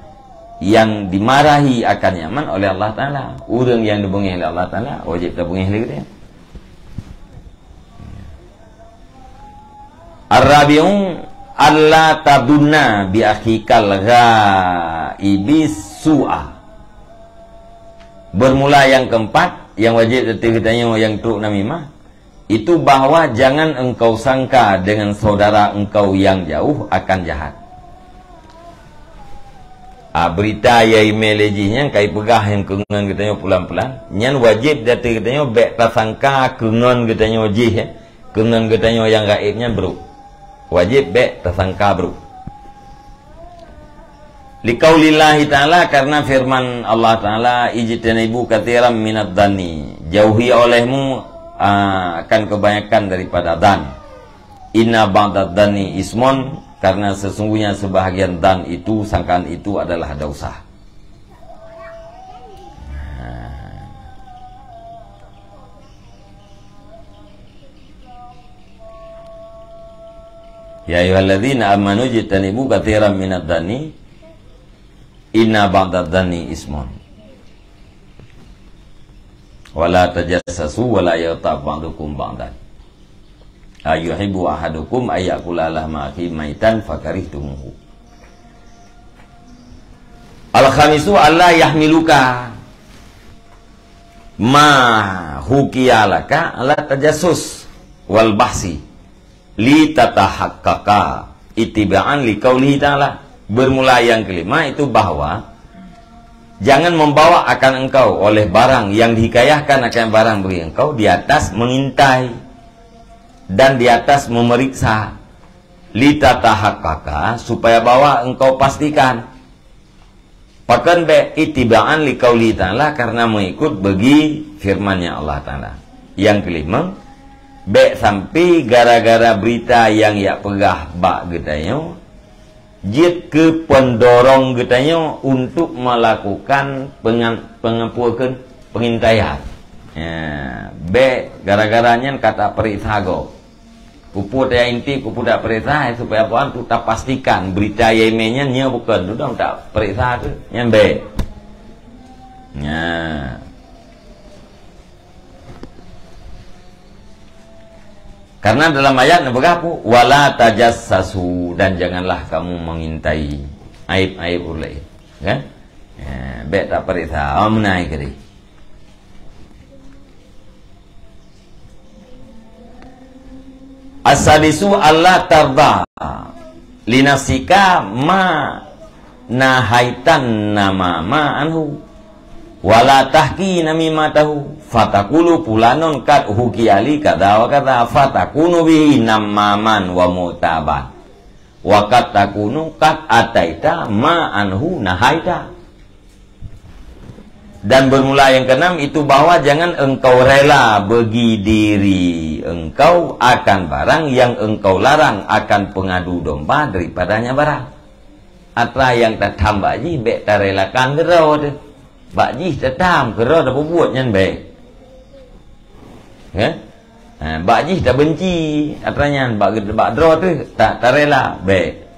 yang dimarahi akan nyaman oleh Allah Ta'ala. Urang yang dibungih oleh Allah Ta'ala wajib dibungih lagi dia. Ar-rabi'u alla tabunna bi akhikal ghaibi su'a. Bermula yang keempat yang wajib ditanya yang truk namimah itu bahwa jangan engkau sangka dengan saudara engkau yang jauh akan jahat. Berita ya email ejinya kai pegah yang kengan katanya pulang-pulang. Nyan wajib dati katanya bek tasangka kengan katanya wajib kengan katanya yang gaibnya bro. Wajib bek tasangka bro. Liqaulillahi ta'ala, karena firman Allah Ta'ala ijtanibu katsiran minadh dhanni, jauhi olehmu akan kebanyakan daripada dan. Inna ba'dad dani ismun karena sesungguhnya sebahagian dan itu, sangkaan itu adalah dosa. Ya ayyuhalladzina amanu jtanibu katsiran minadh dhani inna ba'dadh dhani ismun wala tajassasu wala yaghtab ba'dukum ba'dan ayuhibbu ahadukum ayyakula lahma akhihi maitan fakarihtumuhu. Al-khamisu alla yahmiluka ma hukiyalaka ala tajassus wal bahsi li tatahaqqaqa ittiba'an li qaulihi ta'ala. Bermula yang kelima itu bahwa jangan membawa akan engkau oleh barang yang dihikayahkan akan barang bagi engkau di atas mengintai dan di atas memeriksa, li tatahaqqaqa supaya bahwa engkau pastikan, pakan be ittiba'an li qaulihi ta'ala karena mengikut bagi firman-Nya Allah Ta'ala. Yang kelima, be sampai gara-gara berita yang ya pegah bak getanyo jit ke pendorong getanyo untuk melakukan pengampuan pengintaian. Ya, be gara-garanya kata peritago puput ya inti puput tak perintah supaya puan tu tak pastikan berita yemenya nya bukan tu tak perintah tu yang be. Ya. Karena dalam ayat apa? Wala tajassasu, dan janganlah kamu mengintai aib-aib orang lain. Kan? Ya, baik tak perintah. Menai kiri. As-sadisu Allah tarda linasika ma nahaitan nama ma anhu wala tahki namimatahu fatakulu pulanon kat hukiyali kada wa kada fatakunu bihi namaman wa mutaban wa kat takunu kat ataita ma anhu nahaita. Dan bermula yang keenam itu bahwa jangan engkau rela bagi diri engkau akan barang yang engkau larang akan pengadu domba daripadanya barang. Atra yang tak tambah ji bek tak relakan gerau tu. Bak ji tetam kerana dah buat nyan baik. Ya? Bak ji dah benci atranya bak draw tu tak rela baik.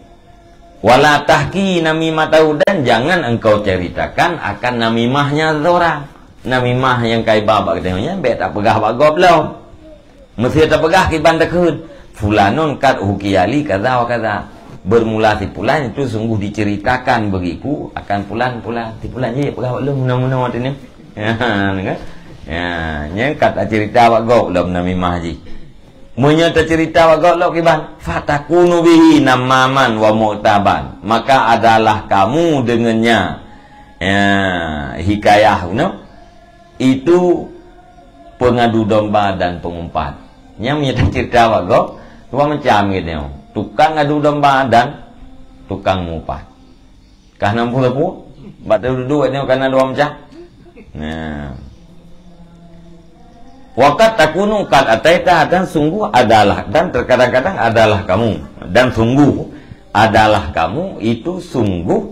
Wala tahki namimah tahu, dan jangan engkau ceritakan akan namimahnya orang. Namimah yang kai babak katanya baik tak pegah bak goblok. Mesti tak pegah ki bandakun. Fulanun kat hukiyali kaza wa kaza. Bermula tipulan itu sungguh diceritakan bagiku akan pulan-pulan tipulan je pegah lu muna-muna waktu ni. Ya kan? Ya, nya kata cerita wak gok dalam namimah ji. Menyata cerita wak gok lo kiban fatakunu bihi namaman wa mu'taban, maka adalah kamu dengannya hikayah itu pengadu domba dan pengumpat. Nya menyata cerita wak gok dua macam gitu. Tukang adu domba dan tukang mumpat. Karena pula batu dua ni karena dua macam. Nah. Waqat takunu qad ataita, dan sungguh adalah, dan terkadang-kadang adalah kamu, dan sungguh adalah kamu itu sungguh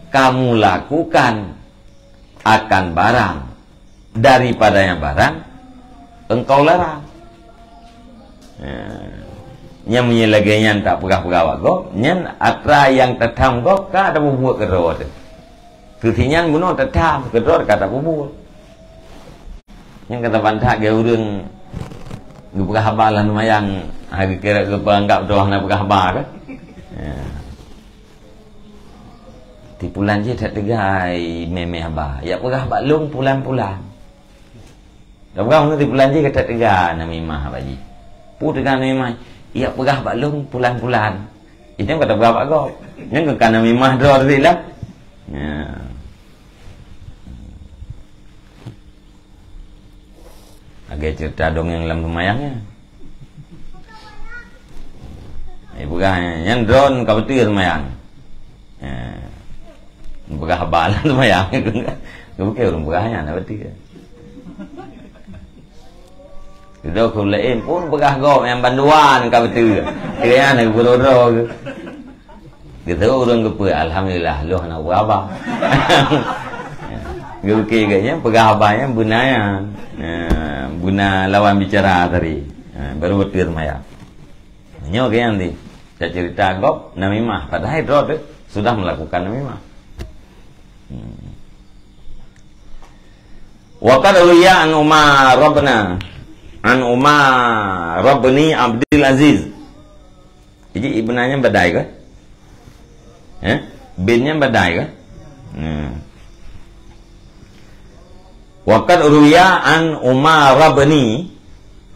kamu lakukan akan barang daripada yang barang engkau larang. Yang menyelagainya tak pegah-pegah kau, nyan atra yang tetam kau ka ada bubuat kerot. Kutinya guna tetam kerot kata bubuat. Yang kata bantak ge urang ge pegah habalan mayang hari kira ge panggap doang na pegah habar. Tipulan je tak tegai meme haba. Ya pegah baklung pulan-pulan. Dah pegah tipulan je tak tegai na mimah baji. Pu tegai mimah. Ia pegah baklung pulan-pulan. Itu yang kata pegah bak kau. Yang kena mimah draw tadi lah. Ya. Agak cerita dongeng dalam semayangnya. Pegah yang drone kau betul semayang. Pegah balan semayang. Kau bukan orang pegahnya nak betul. Kita kulain pun pegah gop yang banduan kau betul. Kira nak berdoa ke. Kita orang gepa alhamdulillah lu nak berabah. Gukir kayaknya pegawainya bunanya. Buna lawan bicara tadi. Baru betul maya. Nyo kaya nanti. Saya cerita gop namimah padahal drop sudah melakukan namimah. Wa qad ruya an Umar Rabbani Abdul Aziz. Jadi ibnanya badai ke? Binnya badai ke? Wa qad ruya an Umar Rabbani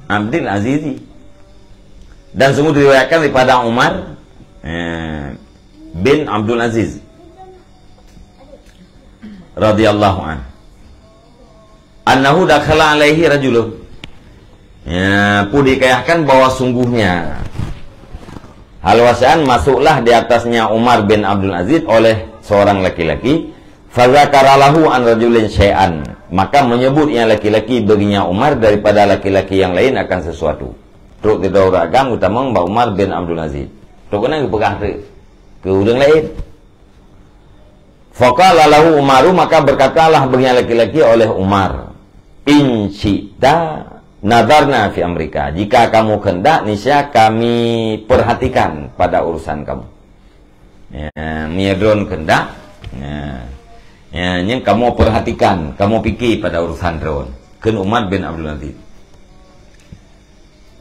Abdul Aziz. Dan semua diriwayatkan daripada Umar bin Abdul Aziz radhiyallahu anhu annahu dakhala alaihi rajulun. Pun dikayahkan bahwa sungguhnya halwasan masuklah di atasnya Umar bin Abdul Aziz oleh seorang laki-laki. Fazakara lahu an rajulin syai'an, maka menyebut yang laki-laki baginya Umar daripada laki-laki yang lain akan sesuatu. Truk tidak ragam utama Mbak Umar bin Abdul Aziz. Truk kena kepegah ke udang lain. Faqala lahu Umaru, maka berkatalah baginya laki-laki oleh Umar, in syi'ta nadarna fi amrika, jika kamu hendak niscaya kami perhatikan pada urusan kamu. Miadron hendak yang kamu perhatikan, kamu fikir pada urusan drone. Ken Umar bin Abdul Aziz.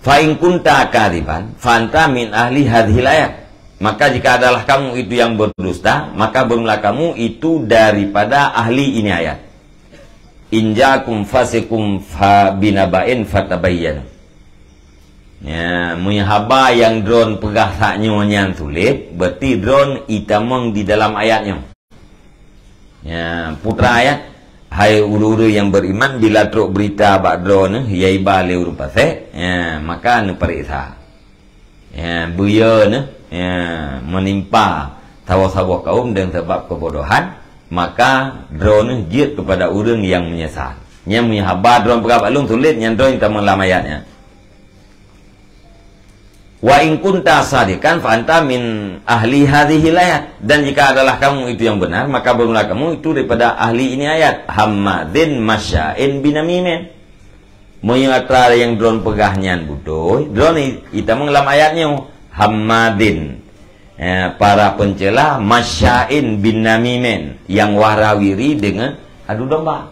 Fa in kunta kadiban fa anta min ahli hadhil ayat. Maka jika adalah kamu itu yang berdusta, maka bermula kamu itu daripada ahli ini ayat. In ja'akum fasikum fa binaba'in fatabayyan. Muhaba yang drone pegah saknya yang tulis, berarti drone itamang di dalam ayatnya. Putra ayat, hai ulu-ulu yang beriman, bila truk berita bak drone yaiba le urun pasek, maka ne periksa. Buya ne menimpa tawa-tawa kaum dan sebab kebodohan, maka drone jid kepada orang yang menyesal. Yang menyahabat drone pegah balung tulis yang drone itamang dalam ayatnya. Wa in kunta sadikan fa anta min ahli hadhihi ayat. Dan jika adalah kamu itu yang benar, maka bermula kamu itu daripada ahli ini ayat. Hammadin masya'in binamimin. Menyatra yang drone pegahnya budoy. Drone kita mengelam ayatnya. Hammadin, para pencela, masya'in binamimin, yang warawiri dengan adu domba.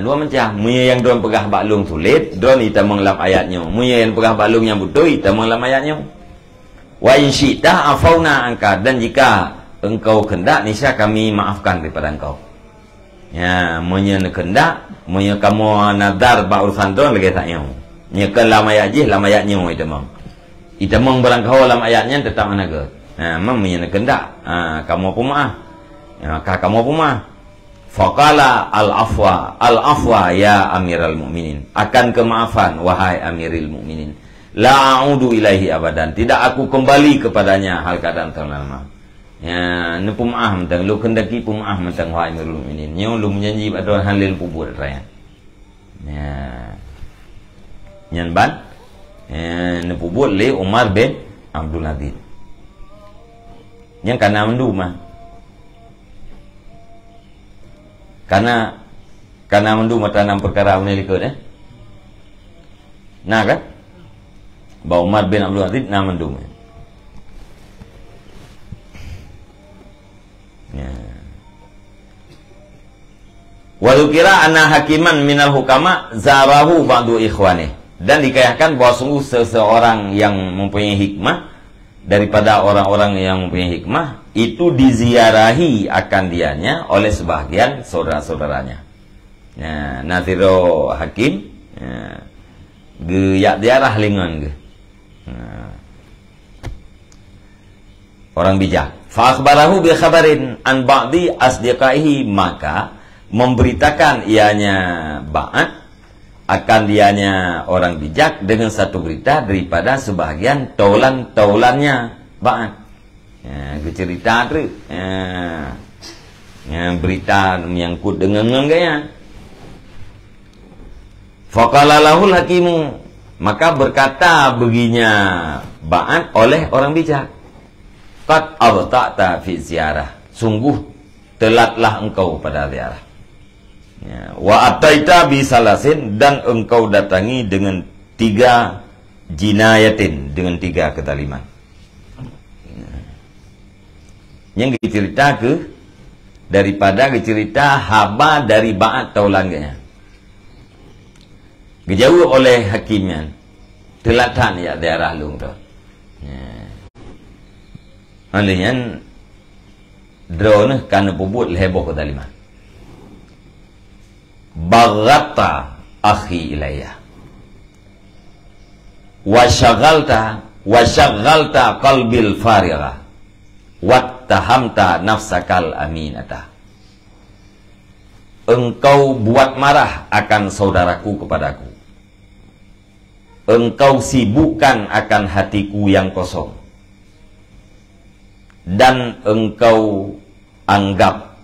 Dua macam. Munya yang drone pegah baklung sulit, drone kita mengelam ayatnya. Munya yang pegah baklung yang betul, kita mengelam ayatnya. Wa in syi'ta afauna angka, dan jika engkau kendak niscaya kami maafkan daripada engkau. Munya kendak, munya kamu nadar ba urusan drone lagi taknya. Nya kan lam ayat je, lam ayatnya itu mong. Itu mong barang kau lam ayatnya tetap managa. Mam munya kendak, kamu pun maaf. Maka kamu pun maaf. Faqala al-afwa ya amiral mu'minin, akan kemaafan wahai amiril mu'minin, la a'udu ilaihi abadan, tidak aku kembali kepadanya hal keadaan terlama. Ne pumaah mentang lu kendaki pumaah mentang wahai amirul mu'minin, nyo lu menjanji pada halil pubur raya. Nyan ban ne pubur le Umar bin Abdul Aziz. Yang kana mendu mah karena mendu mata enam perkara menelikut nah kan Ba Umar bin Abdul Aziz na mendu walau kira anna hakiman minal hukama zarahu ba'du ikhwanih, dan dikayahkan bahwa sungguh seseorang yang mempunyai hikmah daripada orang-orang yang mempunyai hikmah itu diziarahi akan dianya oleh sebahagian saudara-saudaranya. Naziro hakim yak diarah lingon orang bijak. Fa akhbarahu bi khabarin an ba'di asdiqaihi, maka memberitakan ianya ba'at akan dianya orang bijak dengan satu berita daripada sebahagian taulan-taulannya ba'at. Cerita tu berita menyangkut dengan gaya. Faqala lahul hakimu, maka berkata baginya ba'at oleh orang bijak. qad abta'ta fi ziarah, sungguh telatlah engkau pada ziarah. Ya, wa ataita bi salasin, dan engkau datangi dengan 3 jinayatin, dengan 3 kezaliman. Yang dicerita ke daripada cerita haba dari ba'at taulan kayaknya. Dijawab oleh hakimnya, telatan ya daerah lung tu. Alihnya drone kana pubut heboh kezaliman. Baghatta akhi ilayya wa syaghalta qalbil farigha wattahamta nafsakal aminata. Engkau buat marah akan saudaraku kepadaku, engkau sibukkan akan hatiku yang kosong, dan engkau anggap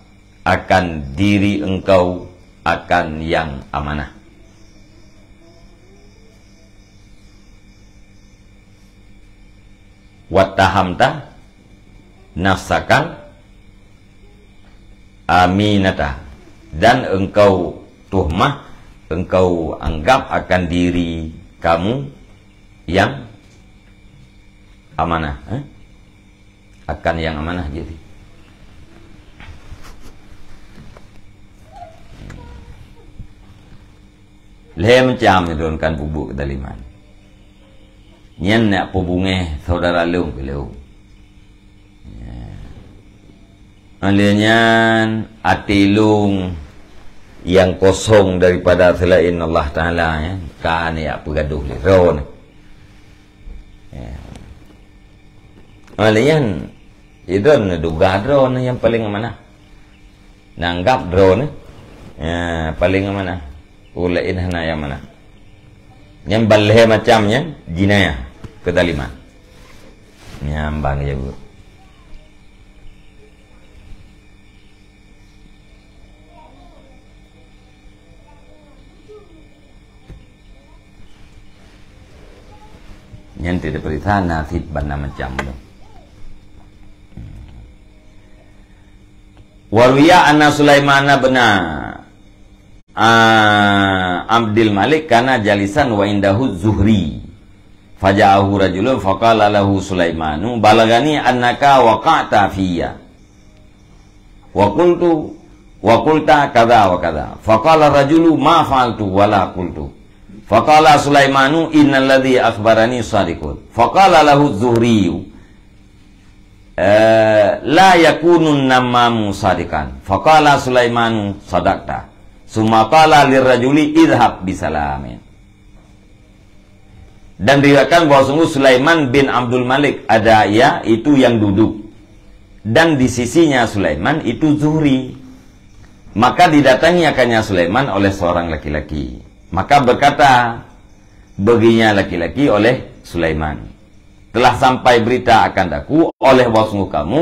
akan diri engkau akan yang amanah. Wattahamta nafsakal aminata, dan engkau tuhmah, engkau anggap akan diri kamu yang amanah, akan yang amanah. Jadi leher macam menurunkan bubuk kedaliman. Nyan nak pubungeh saudara lung belum. Alihnya hati lung yang kosong daripada selain Allah Ta'ala, ya, kan ya pegaduh liron. Alihnya itu duga drone yang paling mana? Nanggap drone paling mana? Ulain hana yang mana? Yang balhe macamnya jinayah kedaliman. Nyambang ya bu. Yang tidak berita nasib bana macam tu. Waruya anna Sulaiman bin Abdul Malik kana jalisan wa indahu Zuhri faja'ahu rajulun faqala lahu Sulaimanu balagani annaka waqa'ta fiyya wa qulta kadza wa kadza faqala rajulu ma fa'altu wala qultu faqala Sulaimanu innal ladzi akhbarani sadiqun faqala lahu Zuhri la yakunun namamu sadiqan faqala Sulaimanu sadaqta summa qala lirrajuli idhab bisalamin. Dan diriwayatkan bahwa sungguh Sulaiman bin Abdul Malik ada ya itu yang duduk, dan di sisinya Sulaiman itu Zuhri. Maka didatangi akannya Sulaiman oleh seorang laki-laki. Maka berkata baginya laki-laki oleh Sulaiman, telah sampai berita akan daku oleh bahwa sungguh kamu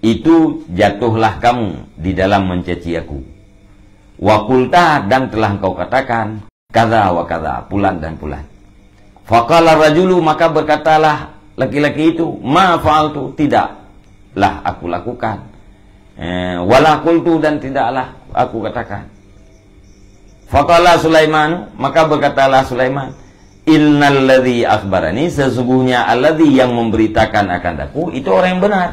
itu jatuhlah kamu di dalam mencaci aku. Wa qulta, dan telah engkau katakan kadza wa kadza, pulan dan pulan. Faqala rajulu, maka berkatalah laki-laki itu, ma fa'altu, tidaklah aku lakukan, wala qultu, dan tidaklah aku katakan. Faqala Sulaiman, maka berkatalah Sulaiman, innal ladzi akhbarani, sesungguhnya alladzi yang memberitakan akan aku itu orang yang benar.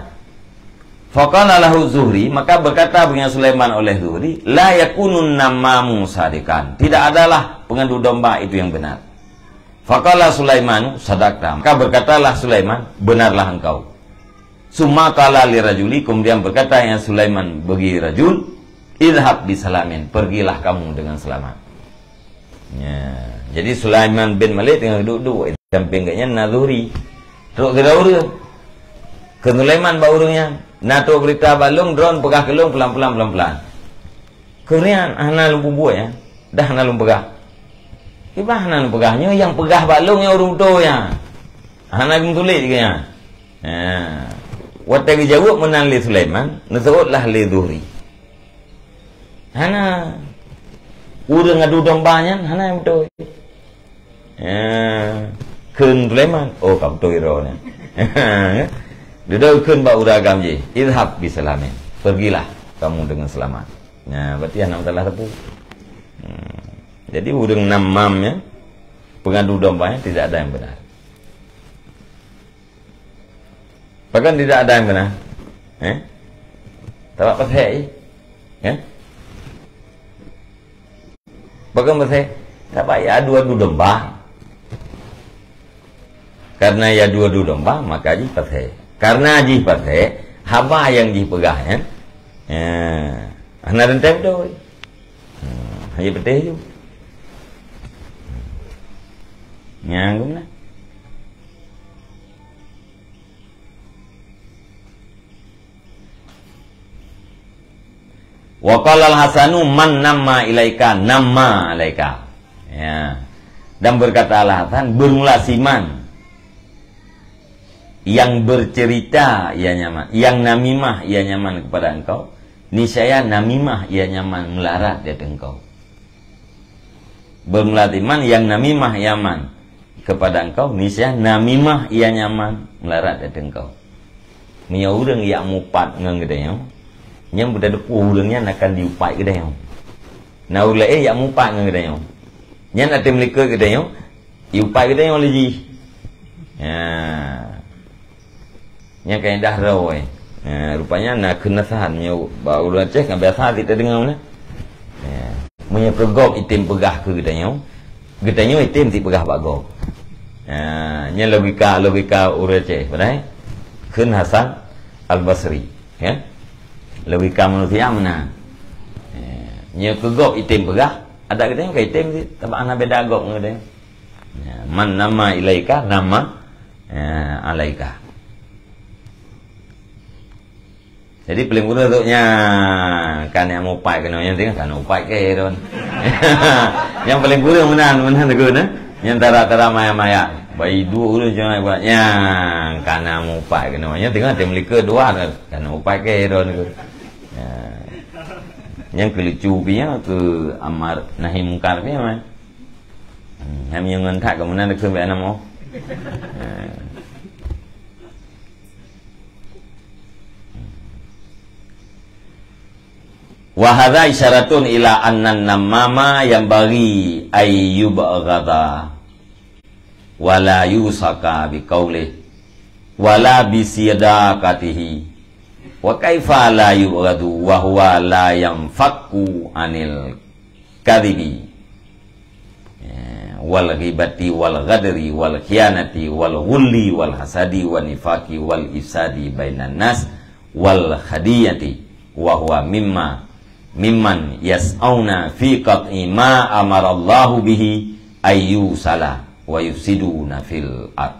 Faqala lahu Zuhri, maka berkata baginya Sulaiman oleh Zuhri, la yakunun namamu sadikan, tidak adalah pengadu domba itu yang benar. Faqala Sulaiman sadaqta, maka berkatalah Sulaiman, benarlah engkau. Summa qala li rajuli, kemudian berkata yang Sulaiman bagi rajul, idhab bisalamin, pergilah kamu dengan selamat. Ya, jadi Sulaiman bin Malik tengah duduk sampingnya Nazuri. Teruk ke daur ke Sulaiman baurungnya. Nato berita balung drone pegah kelung pelan-pelan. Kemudian hana lumpu buat ya. Dah hana lumpu pegah. Iba hana lumpu pegahnya yang pegah balungnya urung tu ya. Hana lumpu tulis juga ya. Waktu dijawab menali Sulaiman, nasutlah li Zuhri. Hana urung ngadu dombanya hana yang tu. Kun Sulaiman, oh kamu tu iro ni. Dudukkan ba uragam je. Idhab bisalamin. Pergilah kamu dengan selamat. Nah, berarti anak telah tepu. Jadi udang namamnya, pengadu dombanya tidak ada yang benar. Bahkan tidak ada yang benar. Tak pakai, ya? Bahkan pakai, tak payah adu domba. Karena ya adu domba, maka ji pakai. Karena ji pakai, haba yang ji pegahnya, anak dan tem tu, hanya betul tu, nyanggung lah. Wa qala al-Hasanu man namma ilaika namma alaika. Ya. Dan berkata Al-Hasan, bermula siman yang bercerita ia nyaman, yang namimah ia nyaman kepada engkau, niscaya namimah ia nyaman melarat di engkau. Bermula siman yang namimah nyaman kepada engkau, niscaya namimah ia nyaman melarat di engkau. Mia urang yang mupat ngengedenya. Yang berdepu urangnya akan diupai ke dia. Nah ulai yang mupat ke dia. Yang ada mereka ke dia, diupai ke dia oleh ji. Yang kain dah raw. Rupanya nak kena sahan nya ba urang cek kan biasa kita dengar mana. Punya pergop itim pegah ke dia. Gedanya itim ti pegah bagop. Nya logika urang cek, benar? Kun Hasan Al-Basri, ya. Logika manusia mana? Nya kegop itim pegah, ada kita yang itim sih, tapi anak beda gop ngede. Man nama ilaika nama alaika. Jadi paling mudah tuknya kan yang upai kena yang tinggal kan upai ke don. Yang paling mudah menahan tu kan? Yang tara maya. Bayi dua orang jangan buatnya karena upai kena yang tinggal temeli kedua kan upai ke don. Yang kelucu punya ke amar nahi mungkar punya mah. Yang ngentak kemudian ke be nama. Wa hadza isyaratun ila annan namama yang bagi ayyubghada wala yusaka biqauli wala bisidaqatihi wa kaifa la yubghadu wa huwa la yanfakku anil kadhibi wal ghibati wal ghadri wal khiyanati wal ghulli wal hasadi wan nifaqi wal ifsadi bainan nas wal khadiyati wa huwa mimman yas'auna fi qat'i ma amarallahu bihi ayyu salah wa yusiduna fil ard.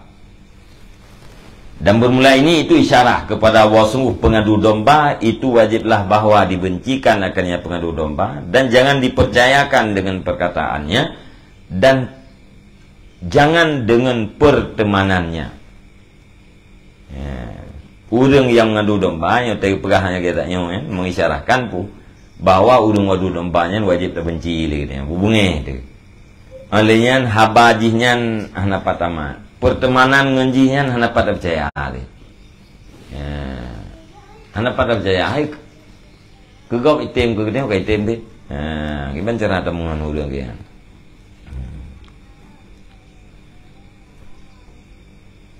Dan bermula ini itu isyarat kepada bahawa sungguh pengadu domba itu wajiblah bahwa dibencikan akannya pengadu domba dan jangan dipercayakan dengan perkataannya dan jangan dengan pertemanannya. Urang yang mengadu domba yang tadi pegahannya kita mengisyaratkan pun bahwa urang ngadu dombanya wajib terbenci gitu, hubungi itu. Alenya habajihnya hana patama, pertemanan ngenjihnya hana pada percaya ali. Hana pada percaya ai kegop item kegede ka item deh. Gimana cara temuan urang kian.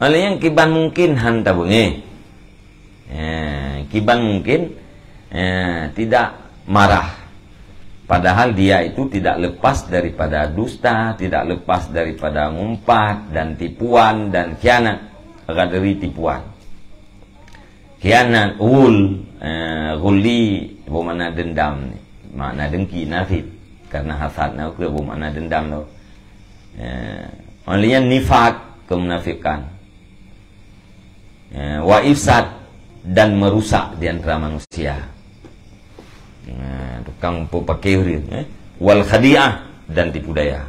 Alenya kiban mungkin hanta bungi. Kiban mungkin tidak marah, padahal dia itu tidak lepas daripada dusta, tidak lepas daripada ngumpat dan tipuan dan khianat. Akan dari tipuan, khianat, ghulli bermakna dendam, makna dengki nafid, karena hasadnya ke bermakna dendam tu. Olehnya nifak, kemunafikan, wa ifsad, dan merusak di antara manusia. Tukang pakai wal khadi'ah, dan tipu daya.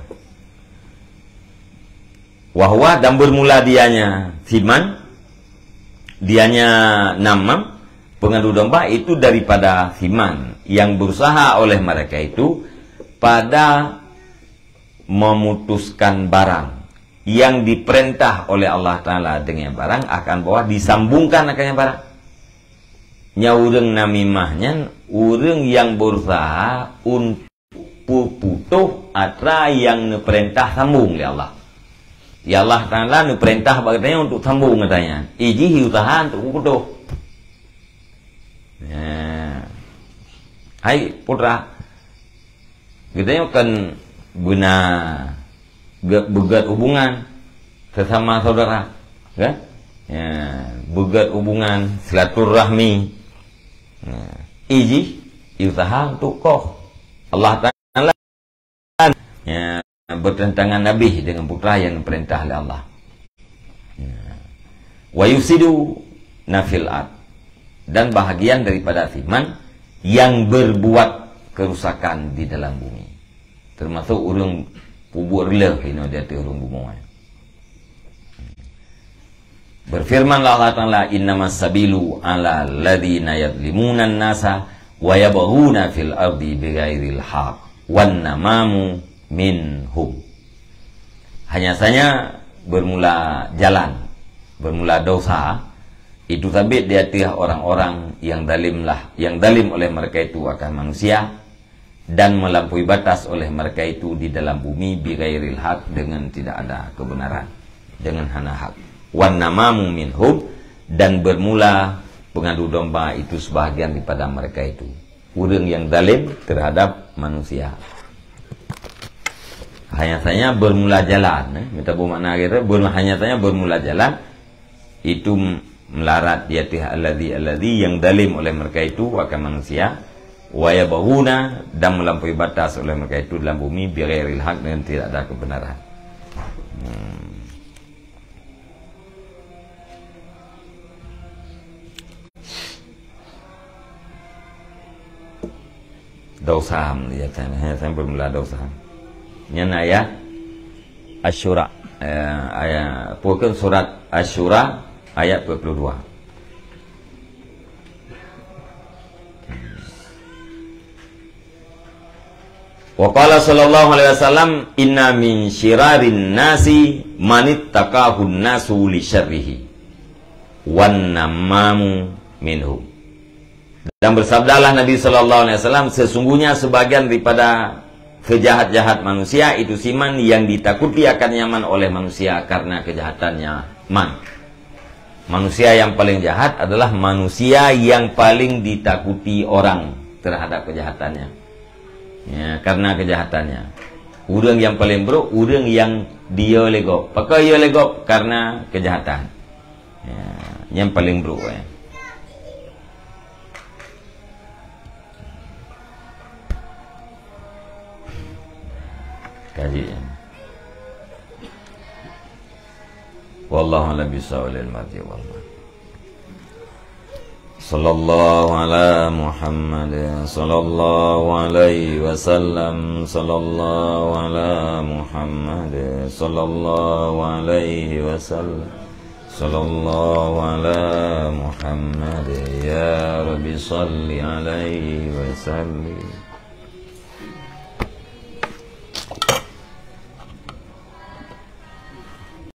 Wahwa, dan bermula dianya siman, dianya namam, pengadu domba itu daripada siman yang berusaha oleh mereka itu pada memutuskan barang yang diperintah oleh Allah Ta'ala dengan barang akan bawah disambungkan akannya barang. Nya urang namimahnya urang yang berusaha untuk putuh atra yang perintah sambung oleh Allah. Ya Allah Ta'ala perintah katanya untuk sambung katanya. Iji usaha untuk putuh. Ya. Hai putra, katanya kan guna begat hubungan sesama saudara, kan? Ya, begat hubungan silaturahmi. Nah, iji usaha untuk koh Allah Ta'ala ya, bertentangan Nabi dengan putra yang diperintah oleh Allah. Wa yusidu nafil ard, dan bahagian daripada firman yang berbuat kerusakan di dalam bumi, termasuk urang pubur leh ini dia urang bumi. Berfirmanlah Allah Ta'ala, innamas sabilu ala ladina yadlimuna nasa wa yabghuna fil ardi bighairil haq wan namamu minhum. Hanya saja bermula jalan, bermula dosa itu sabit di hati orang-orang yang dalim oleh mereka itu akan manusia, dan melampaui batas oleh mereka itu di dalam bumi bighairil haq, dengan tidak ada kebenaran, dengan hana hak. Wan namamu minhum, dan bermula pengadu domba itu sebahagian daripada mereka itu, urang yang zalim terhadap manusia. Hanya saja bermula jalan, minta bermakna kira hanya saja bermula jalan itu melarat di hati alladhi yang zalim oleh mereka itu akan manusia, wa yabghuna, dan melampaui batas oleh mereka itu dalam bumi bighairil haq, dengan tidak ada kebenaran. Dosa melihatnya, saya bermula dosa. Yang ayat Asy-Syura, ayat pokok surat Asy-Syura ayat 22. Wa qala sallallahu alaihi wasallam, inna min syirarin nasi manittaqahun nasu li syarrihi wan namamu minhu. Dan bersabdalah Nabi sallallahu alaihi wasallam, sesungguhnya sebagian daripada kejahat-jahat manusia itu siman yang ditakuti akan nyaman oleh manusia karena kejahatannya man. Manusia yang paling jahat adalah manusia yang paling ditakuti orang terhadap kejahatannya. Ya, karena kejahatannya. Urang yang paling buruk, urang yang dia legop. Pakai dia legop karena kejahatan. Ya, yang paling buruk ya. Kajian. Wallahu a'lam bishawab. Sallallahu ala Muhammad sallallahu alaihi wasallam, sallallahu ala Muhammad sallallahu alaihi wasallam, sallallahu ala Muhammad ya Rabbi salli alaihi wasallim.